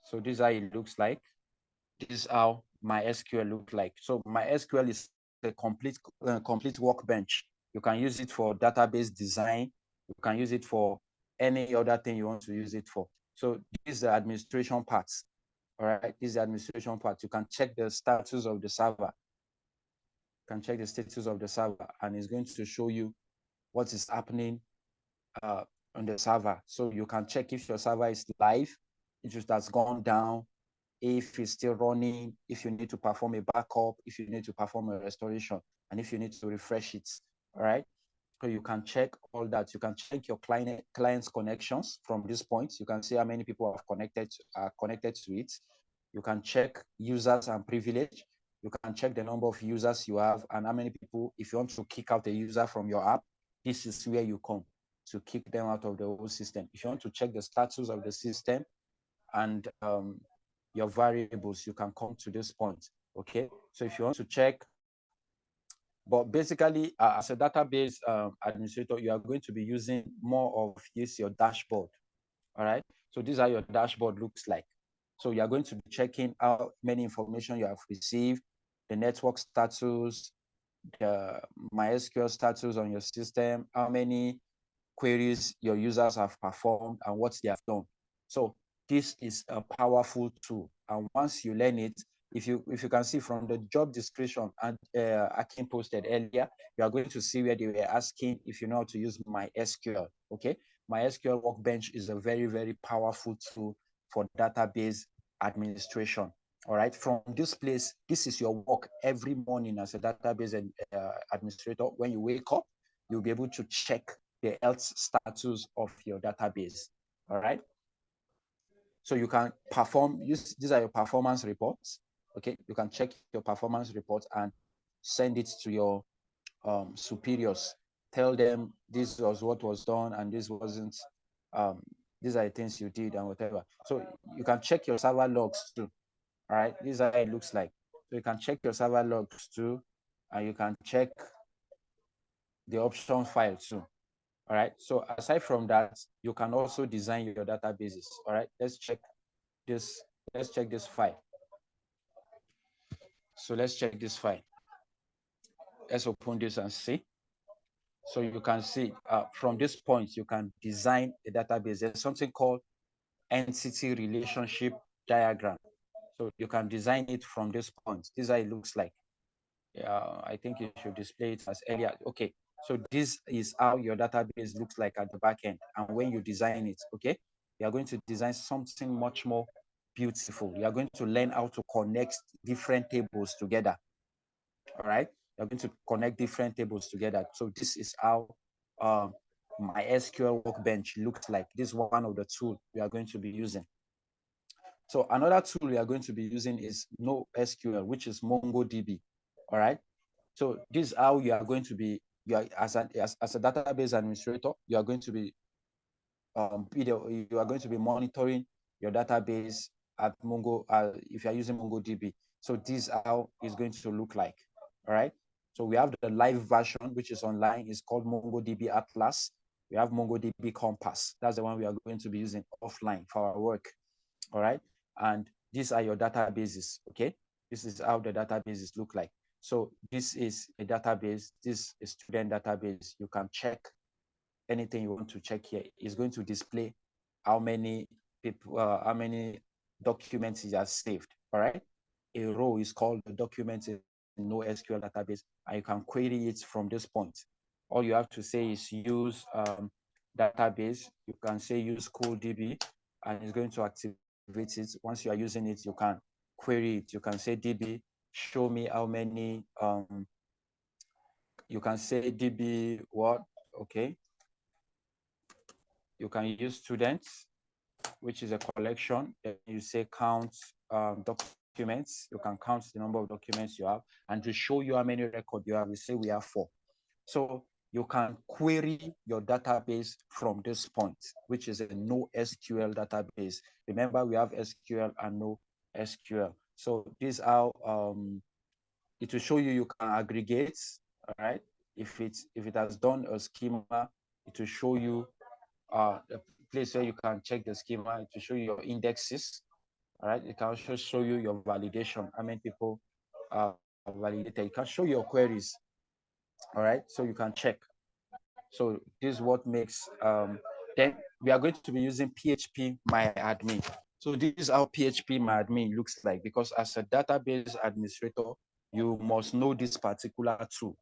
So this is how it looks like. This is how my SQL looks like. So my SQL is a complete workbench. You can use it for database design. You can use it for any other thing you want to use it for. So this is the administration part. All right, this is the administration part. You can check the status of the server. You can check the status of the server, and it's going to show you what is happening on the server. So you can check if your server is live, if it has gone down, if it's still running, if you need to perform a backup, if you need to perform a restoration, and if you need to refresh it. All right. So you can check all that. You can check your client's connections from this point. You can see how many people are connected to it. You can check users and privilege. You can check the number of users you have and how many people. If you want to kick out a user from your app, this is where you come to kick them out of the whole system. If you want to check the status of the system and your variables, you can come to this point. Okay. So if you want to check, but basically, as a database administrator, you are going to be using more of your dashboard. All right. So this is how your dashboard looks like. So you are going to be checking how many information you have received, the network status, the MySQL status on your system, how many queries your users have performed, and what they have done. So this is a powerful tool. And once you learn it, if you can see from the job description and Akin posted earlier, you are going to see where they were asking if you know how to use MySQL. Okay, MySQL Workbench is a very, very powerful tool for database administration. All right, from this place, this is your work every morning as a database administrator. When you wake up, you'll be able to check the health status of your database. All right. So you can these are your performance reports. Okay. You can check your performance reports and send it to your superiors. Tell them this was what was done and this wasn't. These are the things you did and whatever. So you can check your server logs too. All right. This is how it looks like. So you can check your server logs too, and you can check the option file too. All right. So aside from that, you can also design your databases. All right. Let's check this. Let's check this file. So let's check this file. Let's open this and see. So you can see from this point, you can design a database. There's something called entity relationship diagram. So you can design it from this point. This is how it looks like. I think you should display it as earlier. Okay. So this is how your database looks like at the back end. And when you design it, okay, you are going to design something much more beautiful. You are going to learn how to connect different tables together. All right. You're going to connect different tables together. So this is how my SQL Workbench looks like. This is one of the tools we are going to be using. So another tool we are going to be using is NoSQL, which is MongoDB. All right. So this is how you are going to be, as a database administrator, you are going to be you are going to be monitoring your database at Mongo if you are using MongoDB. So this is how it's going to look like. All right. So we have the live version, which is online. It's called MongoDB Atlas. We have MongoDB Compass. That's the one we are going to be using offline for our work. All right. And these are your databases. Okay. This is how the databases look like. So this is a database. This is a student database. You can check anything you want to check here. It's going to display how many people, how many documents it has saved. All right. A row is called the documents in NoSQL database, and you can query it from this point. All you have to say is use database. You can say use CoolDB, and it's going to activate it. Once you are using it, you can query it. You can say DB, show me how many. You can say DB what? Okay. You can use students, which is a collection. You say count documents. You can count the number of documents you have, and to show you how many records you have, we say we have 4. So you can query your database from this point, which is a NoSQL database. Remember, we have SQL and NoSQL. So this is how it will show you can aggregate. All right. If it has done a schema, it will show you the place where you can check the schema to show you your indexes. All right. It can also show you your validation. How many people validated. It can show your queries. All right. So you can check. So this is what makes, then we are going to be using PHP MyAdmin. So this is how PHP MyAdmin looks like, because as a database administrator, you must know this particular tool.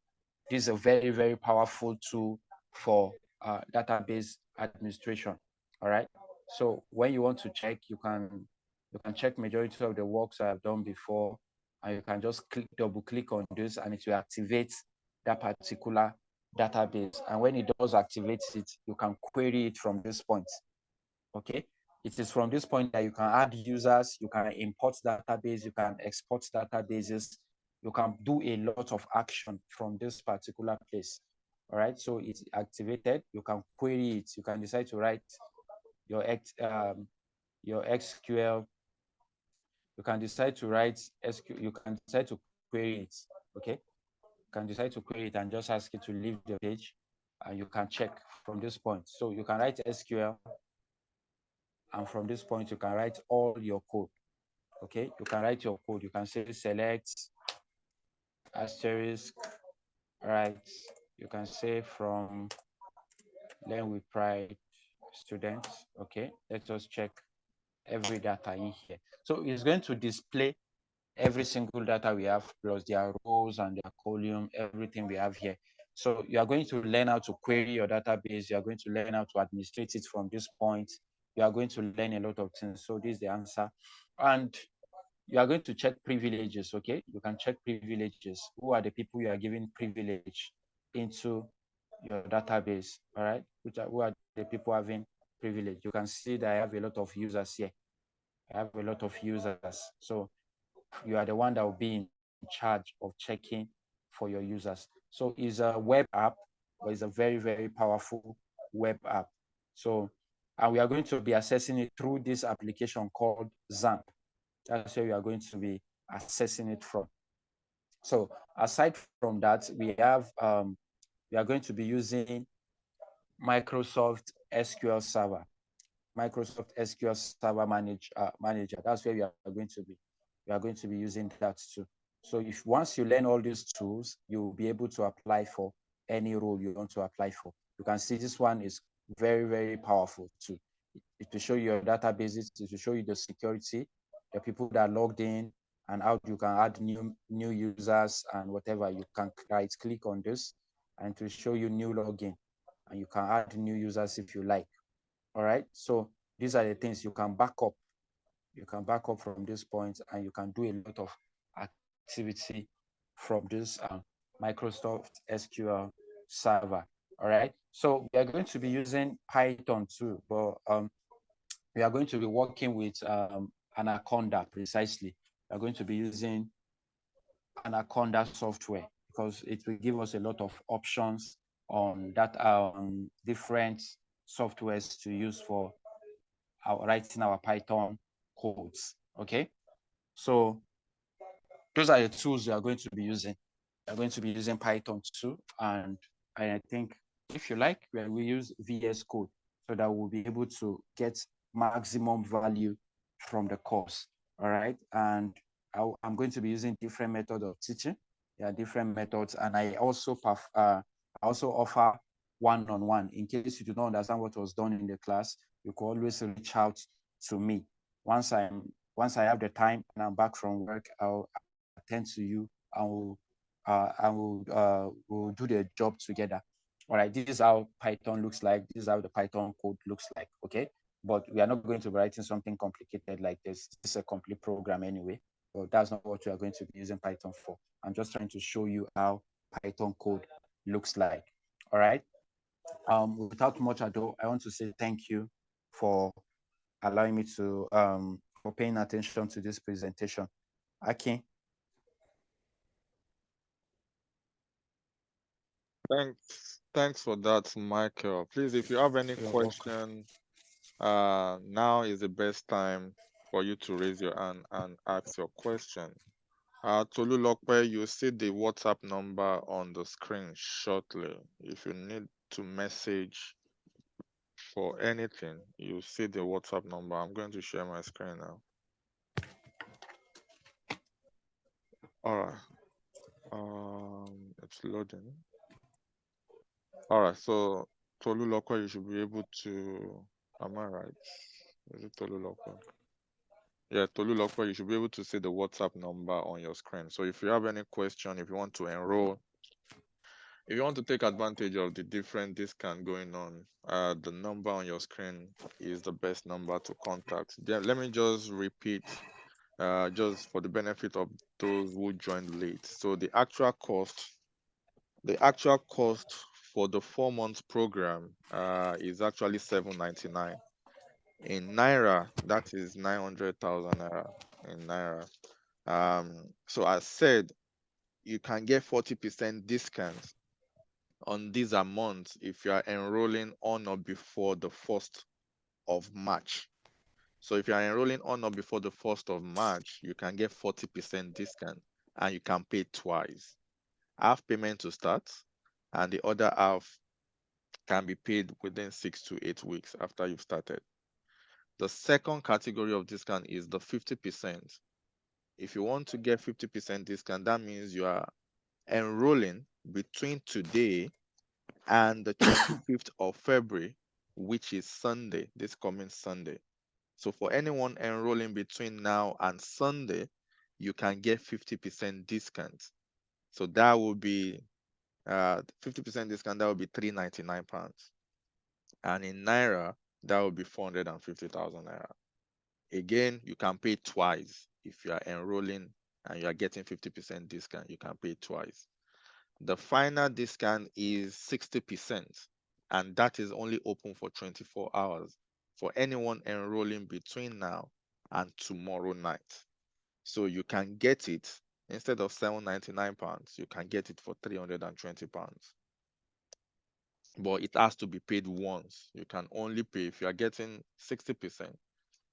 This is a very, very powerful tool for database administration. All right. So when you want to check, you can check majority of the works I have done before, and you can just double click on this, and it will activate that particular database. And when it does activate it, you can query it from this point. Okay. It is from this point that you can add users, you can import database, you can export databases, you can do a lot of action from this particular place. All right. So it's activated. You can query it. You can decide to write your SQL. You can decide to write SQL. You can decide to query it. Okay. You can decide to query it and just ask it to leave the page, and you can check from this point. So you can write SQL, and from this point you can write all your code. Okay. You can write your code. You can say select asterisk, right? You can say from Learn with Pride students. Okay, let us check every data in here. So it's going to display every single data we have, plus their rows and their column, everything we have here. So you are going to learn how to query your database. You are going to learn how to administrate it from this point. You are going to learn a lot of things. So this is the answer. And you are going to check privileges. Okay, you can check privileges. Who are the people you are giving privilege into your database? All right, who are the people having privilege? You can see that I have a lot of users here. I have a lot of users. So you are the one that will be in charge of checking for your users. So it's a web app, but it's a very, very powerful web app. So, and we are going to be accessing it through this application called XAMPP. That's where we are going to be accessing it from. So aside from that, we are going to be using Microsoft SQL Server. Microsoft SQL Server Manager. That's where we are going to be. We are going to be using that too. So if once you learn all these tools, you'll be able to apply for any role you want to apply for. You can see this one is very, very powerful too. It will show you your databases, it will show you the security, the people that are logged in, and how you can add new users and whatever. You can right click on this, and it will show you new login, and you can add new users if you like. All right. So these are the things you can back up. You can back up from this point, and you can do a lot of activity from this Microsoft SQL Server. All right. So we are going to be using Python too, but we are going to be working with Anaconda precisely. We are going to be using Anaconda software because it will give us a lot of options on that different softwares to use for writing our Python codes. Okay, so those are the tools you are going to be using. You're going to be using Python 2, and I think if you like, we use VS Code so that we'll be able to get maximum value from the course. All right, and I'm going to be using different methods of teaching. There are different methods, and I also offer one-on-one. In case you do not understand what was done in the class, you can always reach out to me. Once I have the time and I'm back from work, I'll attend to you and we'll do the job together. All right, this is how Python looks like. This is how the Python code looks like. Okay, but we are not going to be writing something complicated like this. This is a complete program anyway. But that's not what we are going to be using Python for. I'm just trying to show you how Python code looks like. All right. Without much ado, I want to say thank you for allowing me to for paying attention to this presentation. Akin. Thanks for that, Michael. Please, if you have any You're welcome. question, now is the best time for you to raise your hand and ask your question. Tolulope, you see the WhatsApp number on the screen shortly. If you need to message for anything, you see the WhatsApp number. I'm going to share my screen now. All right. It's loading. All right. So Tolulope, you should be able to. Am I right? Is it Tolulope? Yeah, Tolulope, you should be able to see the WhatsApp number on your screen. So if you have any question, if you want to enroll, if you want to take advantage of the different discount going on, the number on your screen is the best number to contact. Let me just repeat, just for the benefit of those who joined late. So the actual cost for the 4 months program is actually $799. In Naira, that is 900,000 Naira in Naira. So I said you can get 40% discount on this amount if you are enrolling on or before the 1st of March. So if you are enrolling on or before the 1st of March, you can get 40% discount and you can pay twice. Half payment to start and the other half can be paid within 6 to 8 weeks after you've started. The second category of discount is the 50%. If you want to get 50% discount, that means you are enrolling between today and the 25th of February, which is Sunday, this coming Sunday. So for anyone enrolling between now and Sunday, you can get 50% discount. So that will be 50% discount, that will be £399. And in Naira, that will be 450,000 Naira. Again, you can pay twice. If you are enrolling and you are getting 50% discount, you can pay twice. The final discount is 60%, and that is only open for 24 hours for anyone enrolling between now and tomorrow night. So you can get it instead of £799, you can get it for £320. But it has to be paid once. You can only pay if you are getting 60%.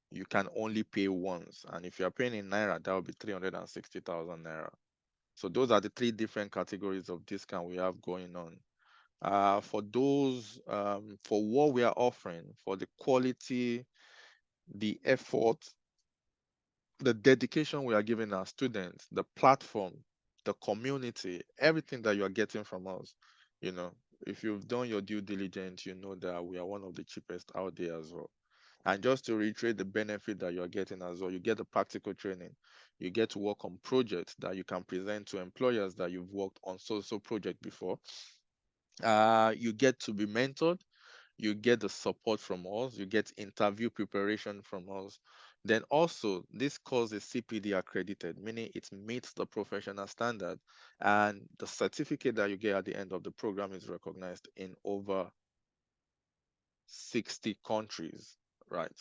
You can only pay once, and if you are paying in Naira, that will be 360,000 Naira. So those are the three different categories of discount we have going on. For those, for what we are offering, for the quality, the effort, the dedication we are giving our students, the platform, the community, everything that you are getting from us, you know, if you've done your due diligence, you know that we are one of the cheapest out there as well. And just to reiterate the benefit that you're getting as well, you get the practical training. You get to work on projects that you can present to employers that you've worked on so project before. You get to be mentored. You get the support from us. You get interview preparation from us. Then also, this course is CPD accredited, meaning it meets the professional standard. And the certificate that you get at the end of the program is recognized in over 60 countries, right?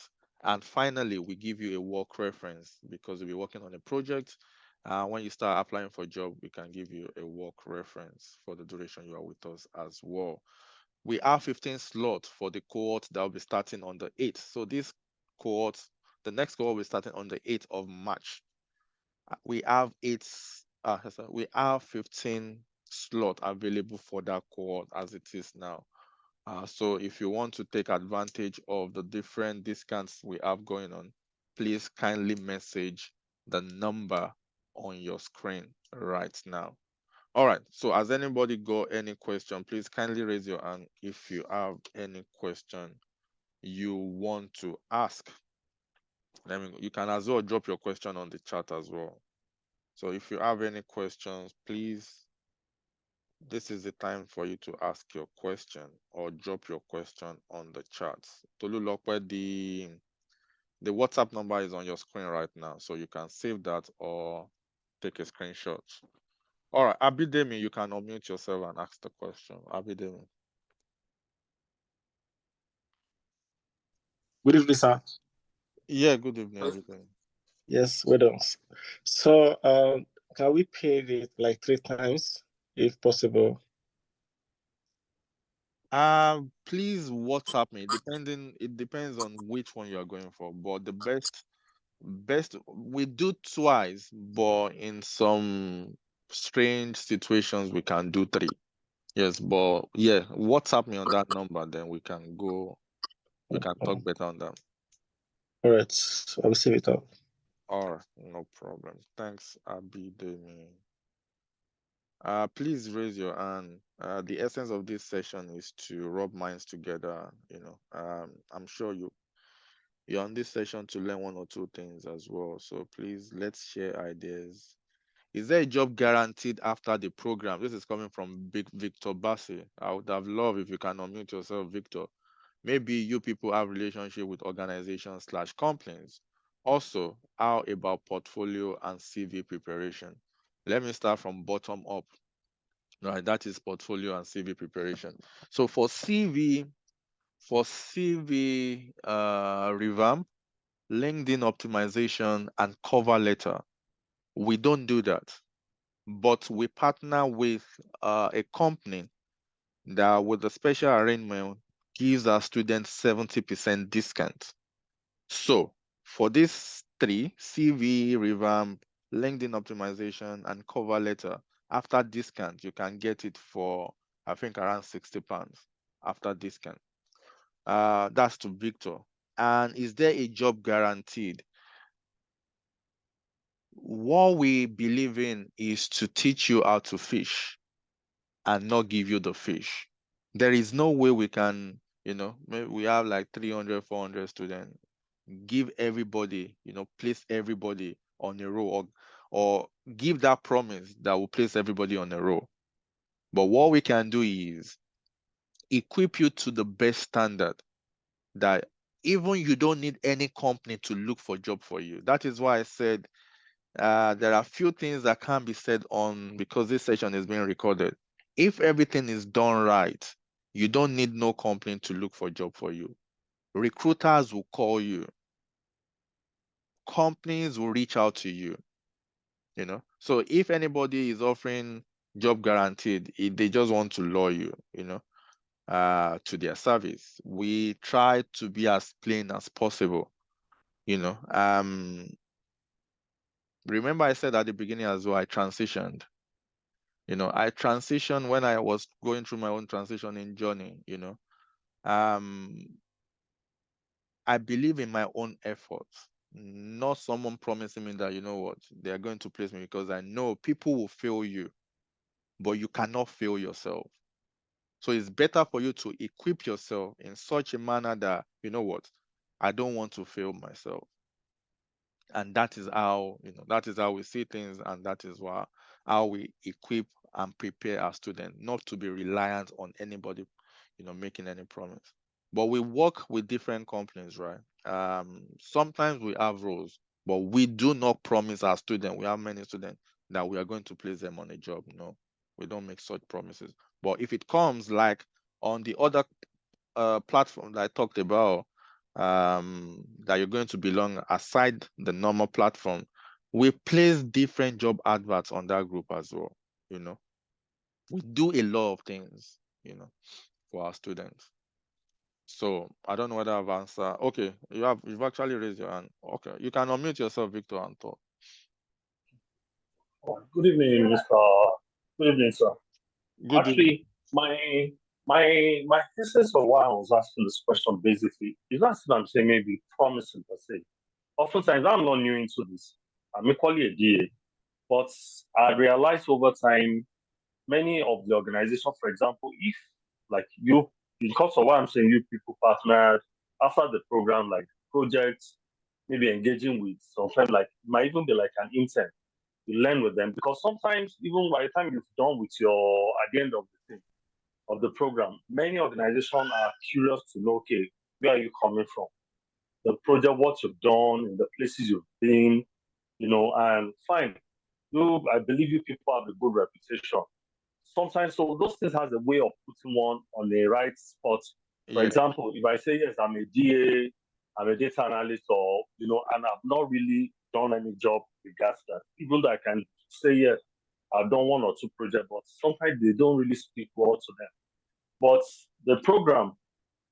And finally, we give you a work reference because you'll be working on a project. When you start applying for a job, we can give you a work reference for the duration you are with us as well. We have 15 slots for the cohort that will be starting on the 8th. So this cohort, the next cohort will be starting on the 8th of March. We have 8 yes, sir. We have 15 slot available for that cohort as it is now. So if you want to take advantage of the different discounts we have going on, please kindly message the number on your screen right now. All right. So has anybody got any question? Please kindly raise your hand if you have any question you want to ask. You can as well drop your question on the chat as well. So if you have any questions, please, this is the time for you to ask your question or drop your question on the chat. Tolulokwe, the WhatsApp number is on your screen right now, so you can save that or take a screenshot. All right, Abidemi, you can unmute yourself and ask the question. Abidemi. Good evening, sir. Yeah, good evening, Abidemi. Yes, well done. So, can we pay it like 3 times, if possible? Please WhatsApp me. It depends on which one you are going for. But the best we do twice, but in some strange situations we can do 3. Yes, but yeah, WhatsApp me on that number, then we can talk better on that. All right, I will save it up. All right, no problem. Thanks, Abidemi. Please raise your hand. The essence of this session is to rub minds together. I'm sure you're on this session to learn 1 or 2 things as well. So please, let's share ideas. Is there a job guaranteed after the program? This is coming from Big Victor Bassi. I would have loved if you can unmute yourself, Victor. Maybe you people have relationship with organizations/companies. Also, how about portfolio and CV preparation? Let me start from bottom up. Right, that is portfolio and CV preparation. So for CV revamp, LinkedIn optimization, and cover letter, we don't do that. But we partner with a company that, with the special arrangement, gives our students 70% discount. So for these 3, CV revamp, LinkedIn optimization, and cover letter, after discount, you can get it for, I think, around £60 after discount. That's to Victor. And is there a job guaranteed? What we believe in is to teach you how to fish and not give you the fish. There is no way we can, maybe we have like 300, 400 students, give everybody, place everybody on a row, or give that promise that will place everybody on a row. But what we can do is equip you to the best standard that even you don't need any company to look for job for you. That is why I said there are few things that can't be said on, because this session is being recorded. If everything is done right, you don't need no company to look for job for you. Recruiters will call you. Companies will reach out to you. So if anybody is offering job guaranteed, they just want to lure you, to their service. We try to be as plain as possible. Remember I said at the beginning as well, I transitioned. I transitioned when I was going through my own transitioning journey. I believe in my own efforts, not someone promising me that, they are going to place me, because I know people will fail you, but you cannot fail yourself. So it's better for you to equip yourself in such a manner that, I don't want to fail myself. And that is how, we see things, and that is how we equip and prepare our students, not to be reliant on anybody, making any promise. But we work with different companies, right? Sometimes we have roles, but we do not promise our students. We have many students that we are going to place them on a job. No, we don't make such promises. But if it comes like on the other platform that I talked about, that you're going to belong aside the normal platform, we place different job adverts on that group as well. We do a lot of things, for our students. So I don't know whether I've answered. Okay, you've actually raised your hand. Okay, you can unmute yourself, Victor, and talk. Good evening, Mr. Good evening, sir. Good evening. Actually, my thesis of why I was asking this question basically is not that I'm saying maybe promising per se. Oftentimes, I'm not new into this. I'm equally a DA, but I realized over time many of the organizations, for example, if like you, because of what I'm saying, you people partnered after the program, like projects, maybe engaging with sometimes like it might even be like an intern. You learn with them because sometimes even by the time you've done with your at the end of the thing of the program, many organizations are curious to know, okay, where are you coming from? The project, what you've done, in the places you've been, and fine. I believe you people have a good reputation. Sometimes, so those things has a way of putting one on the right spot. For Yeah. example, if I say yes, I'm a DA, I'm a data analyst, or and I've not really done any job regards that, even though I can say yes, I've done one or two projects, but sometimes they don't really speak well to them. But the program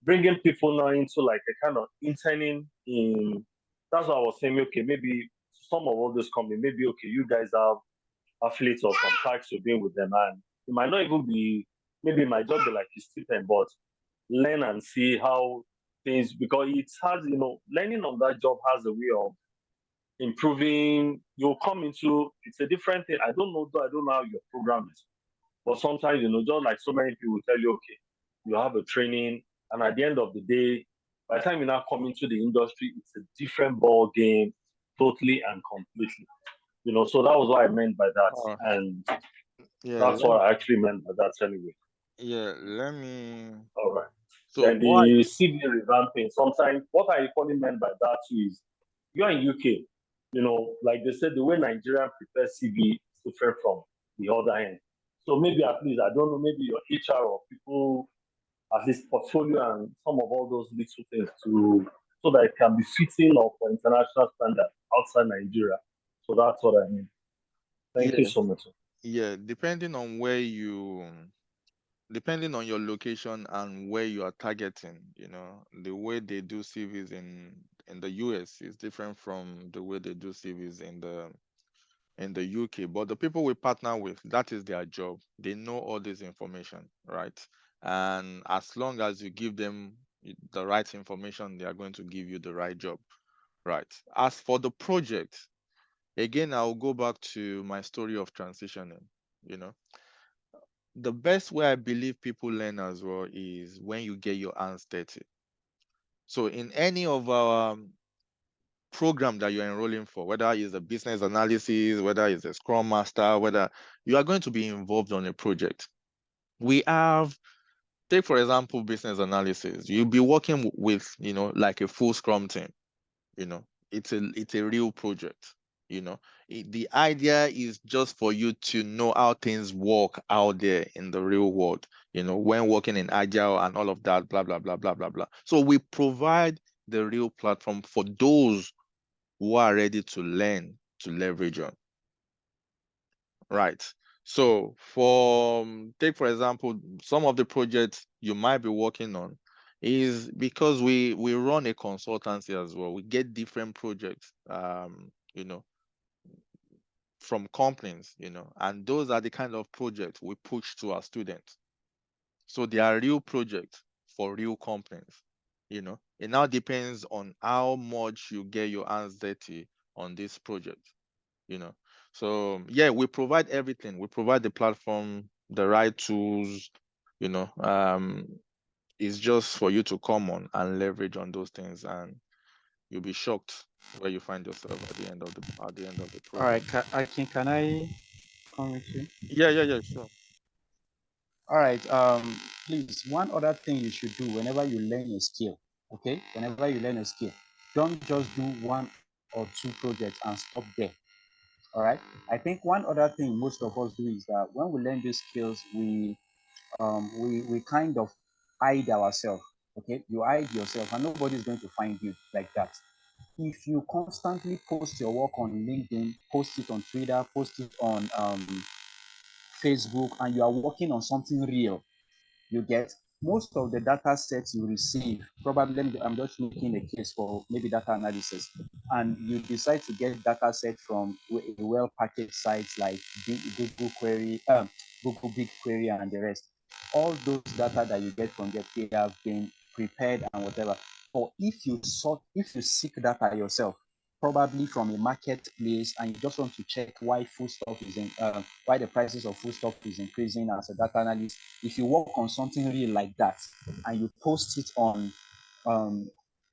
bringing people now into like a kind of interning in, that's what I was saying. Okay, maybe some of all those companies, maybe okay, you guys have affiliates or contacts you've been with them, and it might not even be, maybe it might just be like a stipend, but learn and see how things, because it has, learning on that job has a way of improving. You'll come into, it's a different thing. I don't know how your program is, but sometimes, just like so many people tell you, okay, you have a training, and at the end of the day, by the time you now come into the industry, it's a different ball game, totally and completely. So that was what I meant by that, Oh, and yeah. that's what I actually meant by that anyway. Yeah. Let me. All right. So Then the CV revamping. Sometimes what I equally meant by that too is you're in UK, like they said, the way Nigerian prepare CV is different from the other end. So maybe at least, I don't know, maybe your HR or people, at least portfolio and some of all those little things so that it can be fitting of for international standard outside Nigeria. So that's what I mean. Thank you yeah, so much. yeah. Depending on your location and where you are targeting, the way they do CVs in the US is different from the way they do CVs in the UK. But the people we partner with, that is their job. They know all this information, right? And as long as you give them the right information, they are going to give you the right job, right? As for the project, again, I'll go back to my story of transitioning. You know, the best way I believe people learn as well is when you get your hands dirty. So in any of our program that you're enrolling for, whether it's a business analysis, whether it's a scrum master, whether you are going to be involved on a project. We have, take for example, business analysis. You'll be working with, like a full scrum team. It's a real project. The idea is just for you to know how things work out there in the real world, when working in agile and all of that, blah blah blah blah blah blah. So we provide the real platform for those who are ready to learn to leverage on. Right. So take for example, some of the projects you might be working on is because we run a consultancy as well. We get different projects, from companies, and those are the kind of projects we push to our students. So they are real projects for real companies. It now depends on how much you get your hands dirty on this project. So yeah, we provide everything. We provide the platform, the right tools. It's just for you to come on and leverage on those things, and you'll be shocked where you find yourself at the end of the All right, program. Akin, can I come with you? Yeah, sure. All right. Please, one other thing you should do whenever you learn a skill, okay? Whenever you learn a skill, don't just do one or two projects and stop there. All right. I think one other thing most of us do is that when we learn these skills, we kind of hide ourselves. Okay, you hide yourself, and nobody's going to find you like that. If you constantly post your work on LinkedIn, post it on Twitter, post it on Facebook, and you are working on something real, you get, most of the data sets you receive, probably I'm just making a case for maybe data analysis, and you decide to get data set from a well-packaged sites like Google Query, Google BigQuery, and the rest. All those data that you get from there, they have been prepared and whatever. Or if you seek data yourself, probably from a marketplace, and you just want to check why foodstuff is why the prices of foodstuff is increasing as a data analyst. If you work on something really like that and you post it on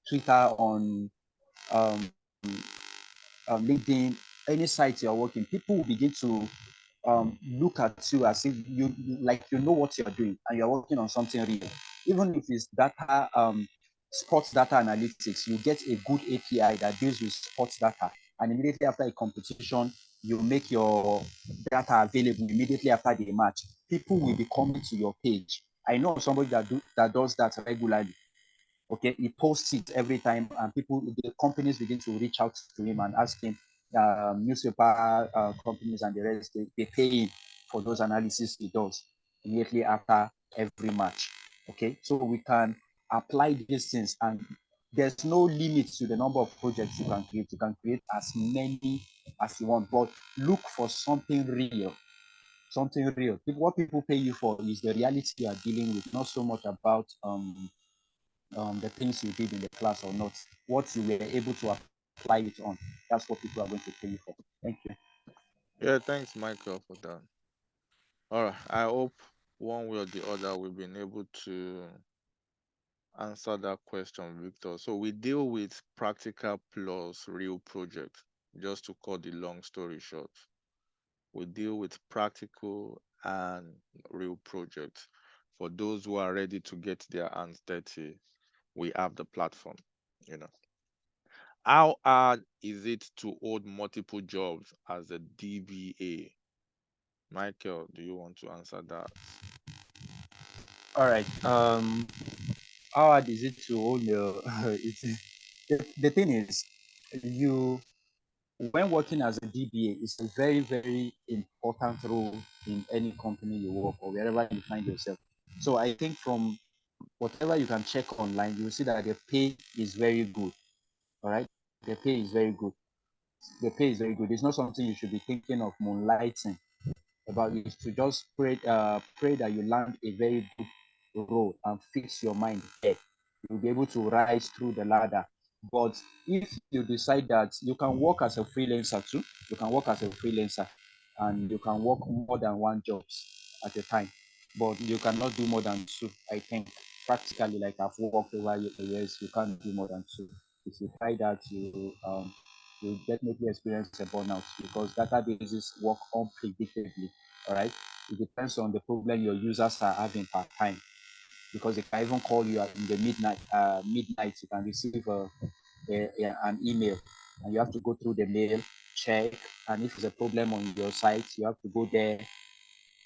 Twitter, on um, LinkedIn, any site you're working, people will begin to look at you as if you know what you're doing and you're working on something real. Even if it's data, sports data analytics, you get a good API that deals with sports data, and immediately after a competition, you make your data available immediately after the match. People will be coming to your page. I know somebody that does that regularly. Okay, he posts it every time, and the companies begin to reach out to him and ask him, newspaper companies and the rest, they pay him for those analysis he does immediately after every match. Okay, so we can apply these things, and there's no limit to the number of projects you can create. You can create as many as you want, but look for something real. Something real. What people pay you for is the reality you are dealing with, not so much about the things you did in the class or not, what you were able to apply it on. That's what people are going to pay you for. Thank you. Yeah, thanks, Michael, for that. All right. I hope one way or the other we've been able to answer that question, Victor. So we deal with practical plus real projects. Just to cut the long story short, we deal with practical and real projects. For those who are ready to get their hands dirty, we have the platform. You know, how hard is it to hold multiple jobs as a DBA? Michael, do you want to answer that? All right. How hard is it to own your? The thing is, you when working as a DBA is a very very important role in any company you work or wherever you find yourself. So I think from whatever you can check online, you will see that the pay is very good. All right, the pay is very good. The pay is very good. It's not something you should be thinking of moonlighting about. Is to just pray that you land a very good role and fix your mind there. You'll be able to rise through the ladder. But if you decide that you can work as a freelancer too, you can work as a freelancer and you can work more than one jobs at a time. But you cannot do more than two, I think. Practically, like I've worked over the years, you can't do more than two. If you try that, you definitely experience a burnout because databases work unpredictably. All right, it depends on the problem your users are having per time because they can even call you in the midnight. Midnight, you can receive an email, and you have to go through the mail, check, and if there's a problem on your site, you have to go there,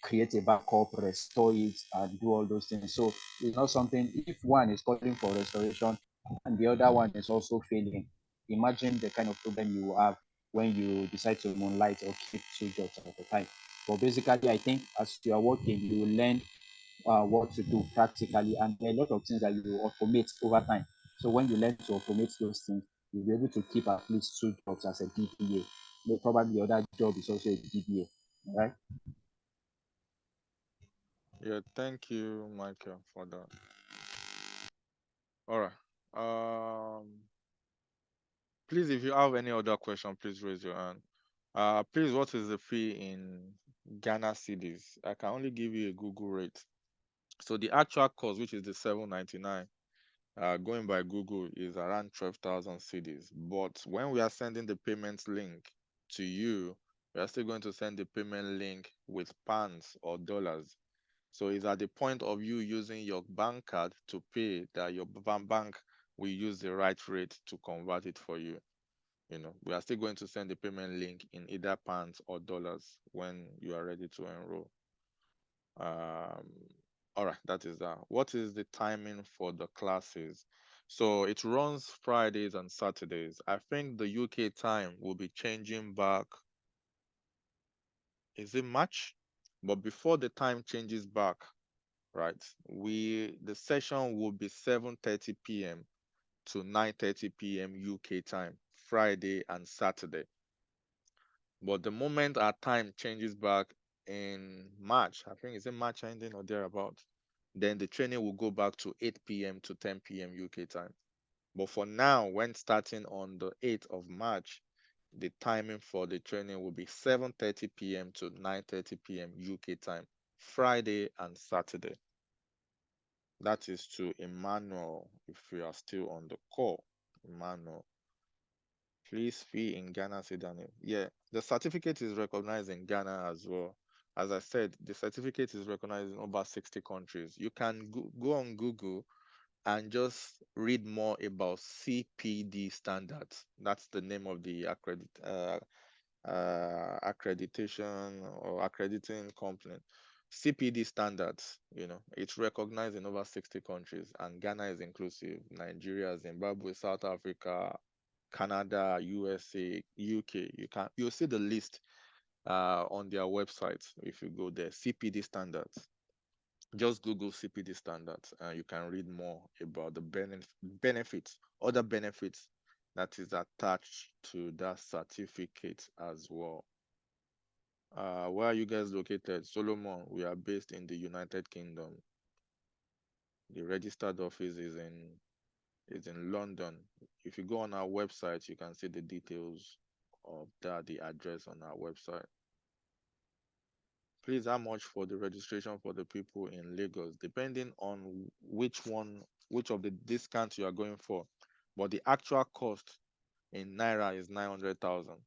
create a backup, restore it, and do all those things. So it's not something. If one is calling for restoration and the other one is also failing, imagine the kind of problem you will have when you decide to moonlight or keep two jobs at a time. But basically, I think as you are working, you will learn what to do practically, and there are a lot of things that you automate over time. So when you learn to automate those things, you'll be able to keep at least two jobs as a DBA. Probably the other job is also a DBA, right? Yeah, thank you, Michael, for that. All right. Please, if you have any other question, please raise your hand. Please, what is the fee in Ghana cedis? I can only give you a Google rate. So the actual cost, which is the 799, going by Google, is around 12,000 cedis. But when we are sending the payment link to you, we are still going to send the payment link with pounds or dollars. So it's at the point of you using your bank card to pay that your bank will use the right rate to convert it for you. We are still going to send the payment link in either pounds or dollars when you are ready to enroll. All right, that is that. What is the timing for the classes? So it runs Fridays and Saturdays. I think the UK time will be changing back. Is it March? But before the time changes back, right? The session will be 7:30 p.m. to 9:30 p.m. UK time, Friday and Saturday. But the moment our time changes back in March, I think it's in March ending or thereabout, then the training will go back to 8 p.m. to 10 p.m. UK time. But for now, when starting on the 8th of March, the timing for the training will be 7:30 p.m. to 9:30 p.m. UK time, Friday and Saturday. That is to Emmanuel, if you are still on the call. Emmanuel, please fee in Ghana, say Daniel. Yeah, the certificate is recognized in Ghana as well. As I said, the certificate is recognized in over 60 countries. You can go on Google and just read more about CPD standards. That's the name of the accreditation or accrediting company. CPD standards, it's recognized in over 60 countries, and Ghana is inclusive. Nigeria, Zimbabwe, South Africa, Canada, USA, UK. You'll see the list on their website if you go there. CPD standards. Just Google CPD standards, and you can read more about the benefits, other benefits that is attached to that certificate as well. Where are you guys located? Solomon, we are based in the United Kingdom. The registered office is in London. If you go on our website, you can see the details of that, the address on our website. Please, how much for the registration for the people in Lagos? Depending on which of the discounts you are going for. But the actual cost in Naira is 900,000.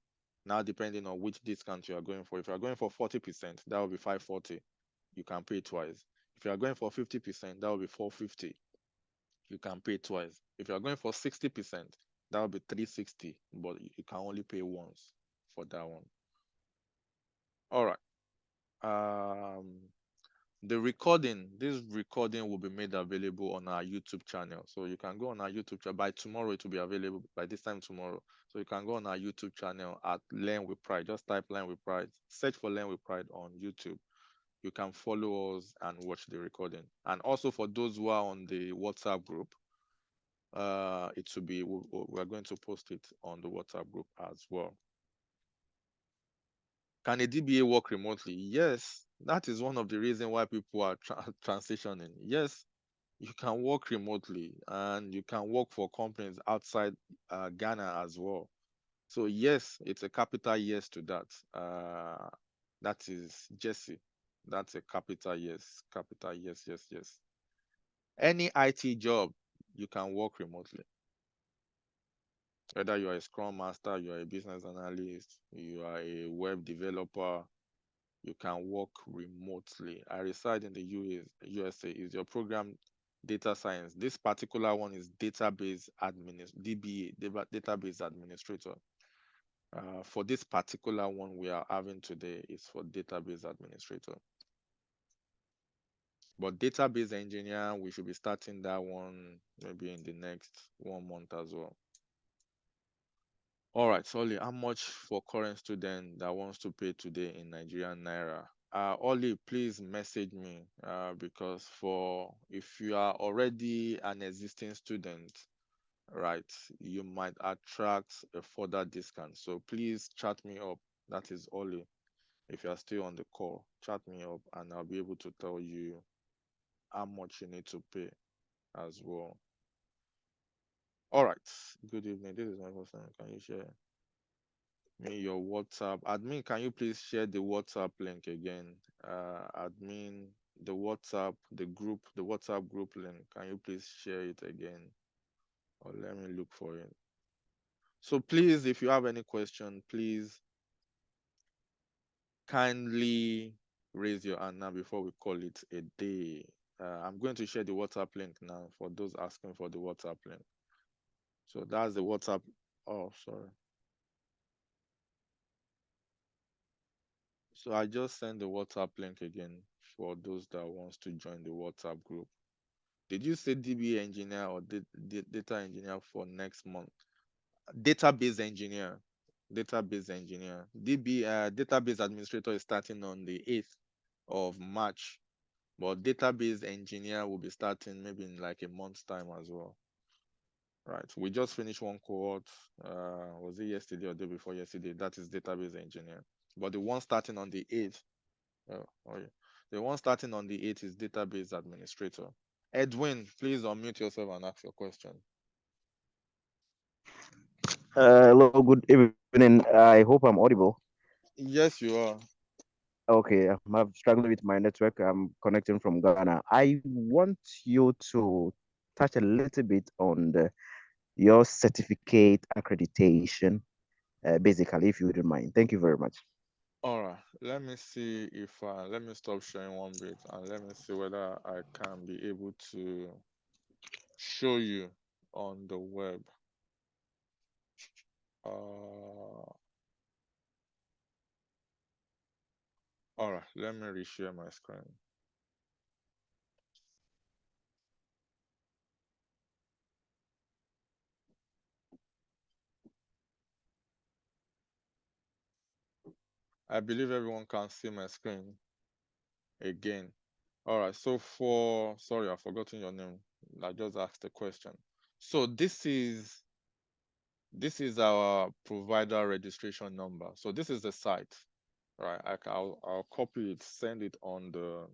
Now, depending on which discount you are going for. If you are going for 40%, that will be 540. You can pay twice. If you are going for 50%, that will be 450. You can pay twice. If you are going for 60%, that will be 360, but you can only pay once for that one. All right. This recording will be made available on our YouTube channel. So you can go on our YouTube channel. By tomorrow, it will be available by this time tomorrow. So you can go on our YouTube channel at Learn with Pride. Just type Learn with Pride. Search for Learn with Pride on YouTube. You can follow us and watch the recording. And also for those who are on the WhatsApp group, it will be, we're going to post it on the WhatsApp group as well. Can a DBA work remotely? Yes, that is one of the reasons why people are transitioning. Yes, you can work remotely, and you can work for companies outside Ghana as well. So yes, it's a capital yes to that. That is Jesse. That's a capital yes. Capital yes, yes, yes. Any IT job, you can work remotely. Whether you are a Scrum Master, you are a business analyst, you are a web developer, you can work remotely. I reside in the USA. Is your program data science? This particular one is database DBA, database administrator. For this particular one we are having today is for database administrator. But database engineer, we should be starting that one maybe in the next 1 month as well. All right, Oli, how much for current student that wants to pay today in Nigerian Naira? Oli, please message me because if you are already an existing student, right, you might attract a further discount. So please chat me up. That is Oli. If you are still on the call, chat me up and I'll be able to tell you how much you need to pay as well. All right. Good evening. This is my person. Can you share me your WhatsApp? Admin, can you please share the WhatsApp link again? Admin, the WhatsApp group link. Can you please share it again? Or let me look for it. So please, if you have any question, please kindly raise your hand now before we call it a day. I'm going to share the WhatsApp link now for those asking for the WhatsApp link. So that's the WhatsApp. Oh, sorry. So I just sent the WhatsApp link again for those that wants to join the WhatsApp group. Did you say DBA engineer or data engineer for next month? Database engineer. Database engineer. Database administrator is starting on the 8th of March. But database engineer will be starting maybe in like a month's time as well. Right. We just finished one cohort. Was it yesterday or day before yesterday? That is database engineer. But the one starting on the 8th, yeah. The one starting on the 8th is database administrator. Edwin, please unmute yourself and ask your question. Hello, good evening. I hope I'm audible. Yes, you are. Okay, I'm struggling with my network. I'm connecting from Ghana. I want you to touch a little bit on your certificate accreditation, basically, if you wouldn't mind. Thank you very much. All right. Let me see if let me stop sharing one bit and let me see whether I can be able to show you on the web. All right, let me reshare my screen. I believe everyone can see my screen again. All right, so sorry, I've forgotten your name. I just asked the question. So this is our provider registration number. So this is the site, right? I'll copy it, send it on the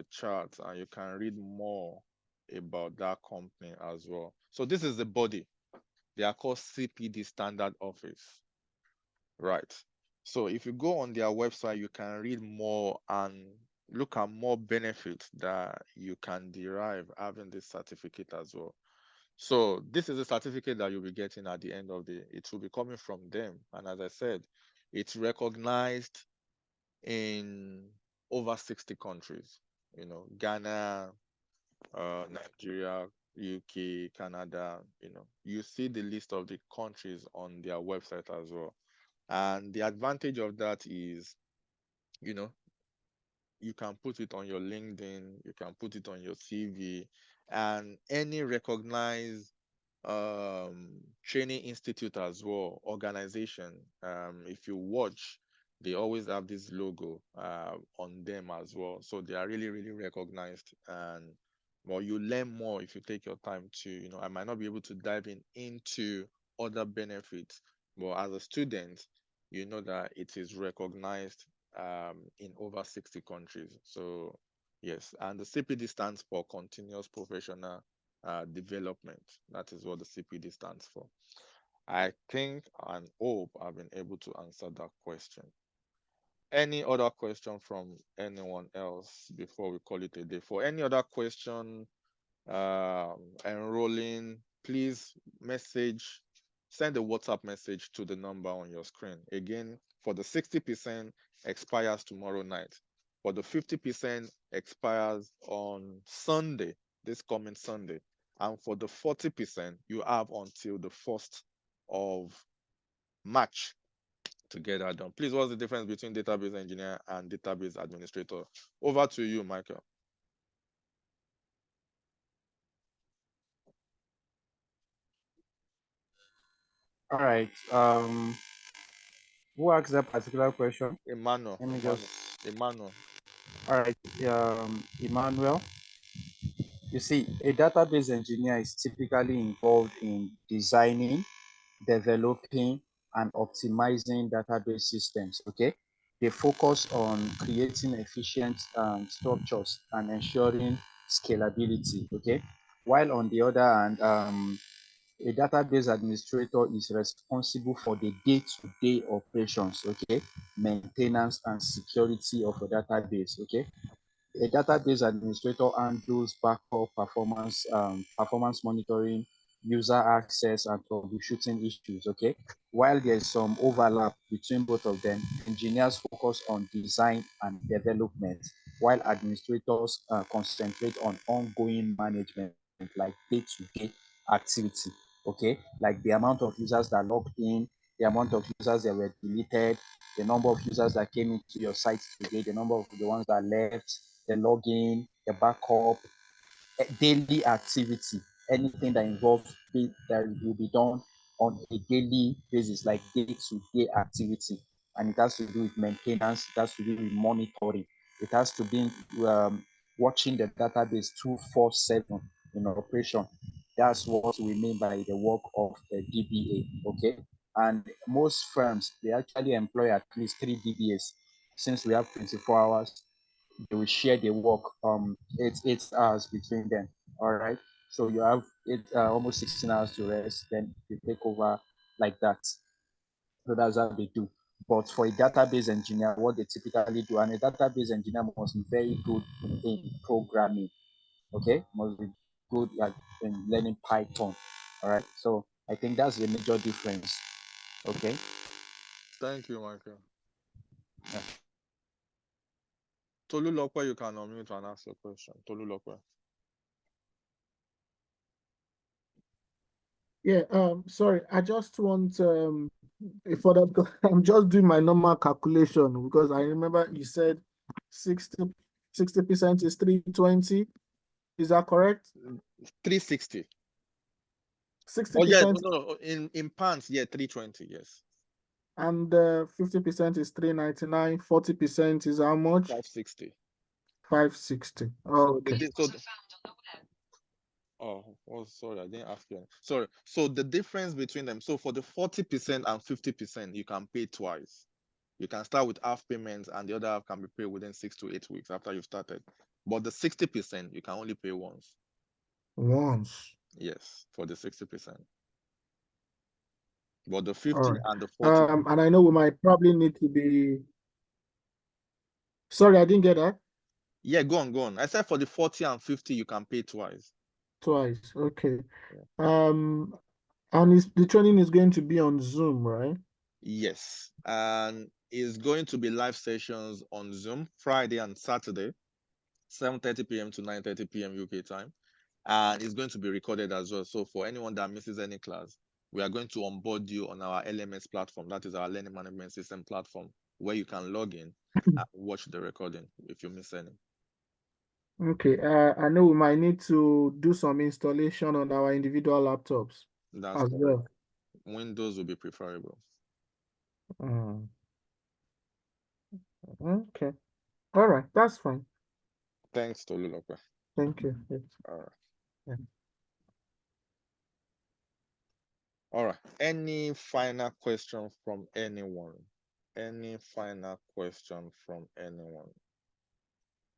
chat, and you can read more about that company as well. So this is the body. They are called CPD Standard Office, right? So if you go on their website, you can read more and look at more benefits that you can derive having this certificate as well. So this is a certificate that you'll be getting at the end of the, it will be coming from them. And as I said, it's recognized in over 60 countries, Ghana, Nigeria, UK, Canada, you see the list of the countries on their website as well. And the advantage of that is, you can put it on your LinkedIn, you can put it on your CV, and any recognized training institute as well, organization. If you watch, they always have this logo on them as well. So they are really, really recognized. And well, you learn more if you take your time to, I might not be able to dive into other benefits, but as a student, you know that it is recognized in over 60 countries. So yes, and the CPD stands for Continuous Professional Development. That is what the CPD stands for. I think and hope I've been able to answer that question. Any other question from anyone else before we call it a day? For any other question, enrolling, please send a WhatsApp message to the number on your screen. Again, for the 60% expires tomorrow night. For the 50% expires on Sunday, this coming Sunday. And for the 40%, you have until the 1st of March to get that done. Please, what's the difference between database engineer and database administrator? Over to you, Michael. All right. Who asked that particular question? Emmanuel. Let me Emmanuel. All right. Emmanuel. You see, a database engineer is typically involved in designing, developing, and optimizing database systems. Okay. They focus on creating efficient structures and ensuring scalability. Okay. While on the other hand, a database administrator is responsible for the day-to-day operations, okay, maintenance and security of a database, okay. A database administrator handles backup performance monitoring, user access, and troubleshooting issues, okay. While there's some overlap between both of them, engineers focus on design and development, while administrators concentrate on ongoing management, like day-to-day activity, okay, like the amount of users that logged in, the amount of users that were deleted, the number of users that came into your site today, the number of the ones that left, the login, the backup, daily activity, anything that involves that will be done on a daily basis, like day-to-day activity. And it has to do with maintenance, it has to do with monitoring. It has to be watching the database 24/7 in operation. That's what we mean by the work of the DBA. Okay, and most firms, they actually employ at least 3 DBAs. Since we have 24 hours, they will share the work 8 hours between them. All right, so you have almost 16 hours to rest, then you take over like that. So that's how they do. But for a database engineer, what they typically do, and a database engineer must be very good in programming. Okay, must be good like in learning Python. All right, so I think that's the major difference. Okay. Thank you, Michael. Yeah. Tolulokwe, you can unmute and ask your question. Tolulokwe. Yeah, sorry, I just want for that I'm just doing my normal calculation because I remember you said 60% is 320. Is that correct? 360. 60%. Oh, yeah, no, in pounds, yeah, 320, yes. And 50% is 399, 40% is how much? 560. 560. Okay. Sorry, I didn't ask you. Sorry. So the difference between them, so for the 40% and 50%, you can pay twice. You can start with half payments and the other half can be paid within 6 to 8 weeks after you've started. But the 60%, you can only pay once. Once. Yes, for the 60%. But the 50 All right. and the 40. And I know we might probably need to be. Sorry, I didn't get that. Yeah, go on. I said for the 40 and 50, you can pay twice. Twice. Okay. Yeah. And the training is going to be on Zoom, right? Yes, and it's going to be live sessions on Zoom Friday and Saturday, 7:30 p.m. to 9:30 p.m. UK time, and it's going to be recorded as well. So for anyone that misses any class, we are going to onboard you on our LMS platform. That is our learning management system platform, where you can log in and watch the recording if you miss any. Okay. I know we might need to do some installation on our individual laptops That's as well. Windows will be preferable. Okay. All right. That's fine. Thanks, Tolulokwe. Thank you. Yes. All right. Yeah. All right. Any final question from anyone? Any final question from anyone?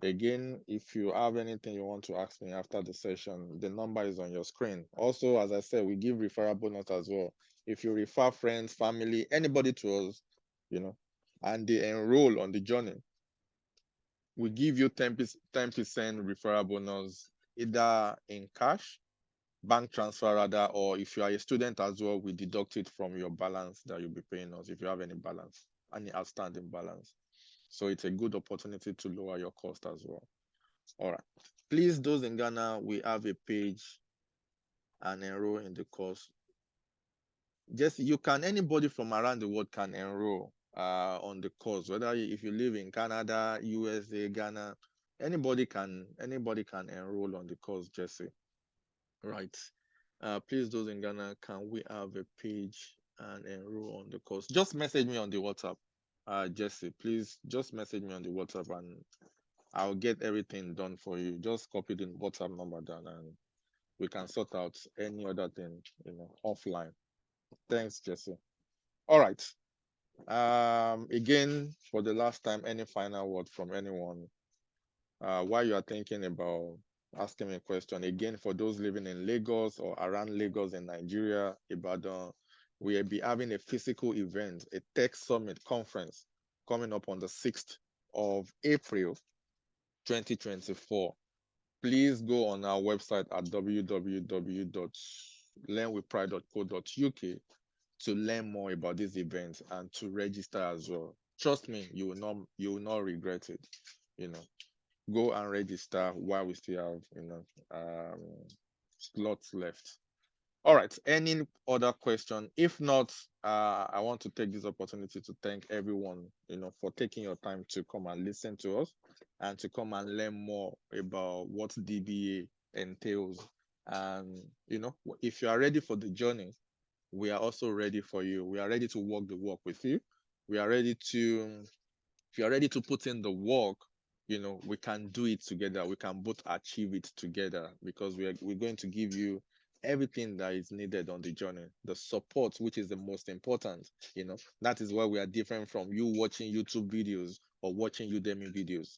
Again, if you have anything you want to ask me after the session, the number is on your screen. Also, as I said, we give referral bonus as well. If you refer friends, family, anybody to us, and they enroll on the journey, we give you 10% referral bonus, either in cash, bank transfer rather, or if you are a student as well, we deduct it from your balance that you'll be paying us if you have any balance, any outstanding balance. So it's a good opportunity to lower your cost as well. All right. Please, those in Ghana, we have a page and enroll in the course. Just anybody from around the world can enroll on the course, whether if you live in Canada, USA, Ghana, anybody can enroll on the course, Jesse. Right. Please, those in Ghana, can we have a page and enroll on the course? Just message me on the WhatsApp, Jesse. Please just message me on the WhatsApp and I'll get everything done for you. Just copy the WhatsApp number down and we can sort out any other thing, offline. Thanks, Jesse. All right. Again, for the last time, any final word from anyone while you are thinking about asking me a question? Again, for those living in Lagos or around Lagos in Nigeria, Ibadan, we'll be having a physical event, a tech summit conference coming up on the 6th of April, 2024. Please go on our website at www.learnwithpride.co.uk to learn more about this event and to register as well. Trust me, you will not regret it. Go and register while we still have slots left. All right. Any other question? If not, I want to take this opportunity to thank everyone, for taking your time to come and listen to us and to come and learn more about what DBA entails. And, if you are ready for the journey, we are also ready for you. We are ready to walk the walk with you. We are ready to, if you are ready to put in the work, you know, we can do it together. We can both achieve it together, because we're going to give you everything that is needed on the journey. The support, which is the most important, you know, that is why we are different from you watching YouTube videos or watching Udemy videos.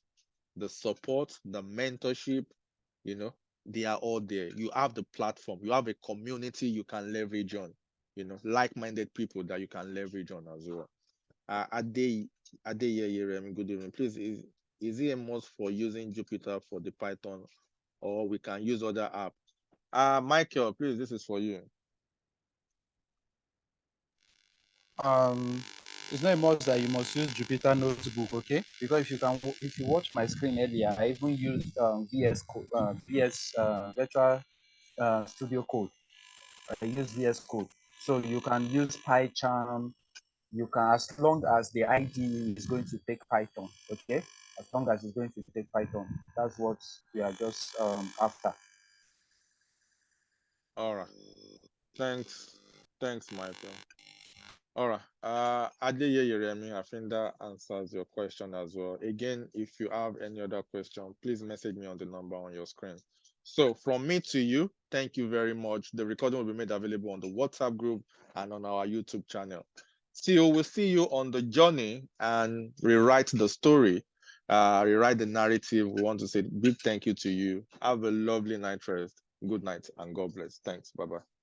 The support, the mentorship, you know, they are all there. You have the platform, you have a community you can leverage on, you know, like-minded people that you can leverage on as well. Ade Yeremi, good evening. Please, is it a must for using Jupyter for the Python, or we can use other app? Michael, please, this is for you. It's not a must that you must use Jupyter Notebook, okay? Because if you watch my screen earlier, I even used VS Code, Virtual Studio Code. I use VS Code, so you can use PyCharm. You can, as long as the IDE is going to take Python, okay? As long as it's going to take Python, that's what we are just after. All right. Thanks, Michael. All right. Adeye Yeremi, I think that answers your question as well. Again, if you have any other question, please message me on the number on your screen. So from me to you, thank you very much. The recording will be made available on the WhatsApp group and on our YouTube channel. We'll see you on the journey and rewrite the story, rewrite the narrative. We want to say big thank you to you. Have a lovely night rest. Good night and God bless. Thanks. Bye-bye.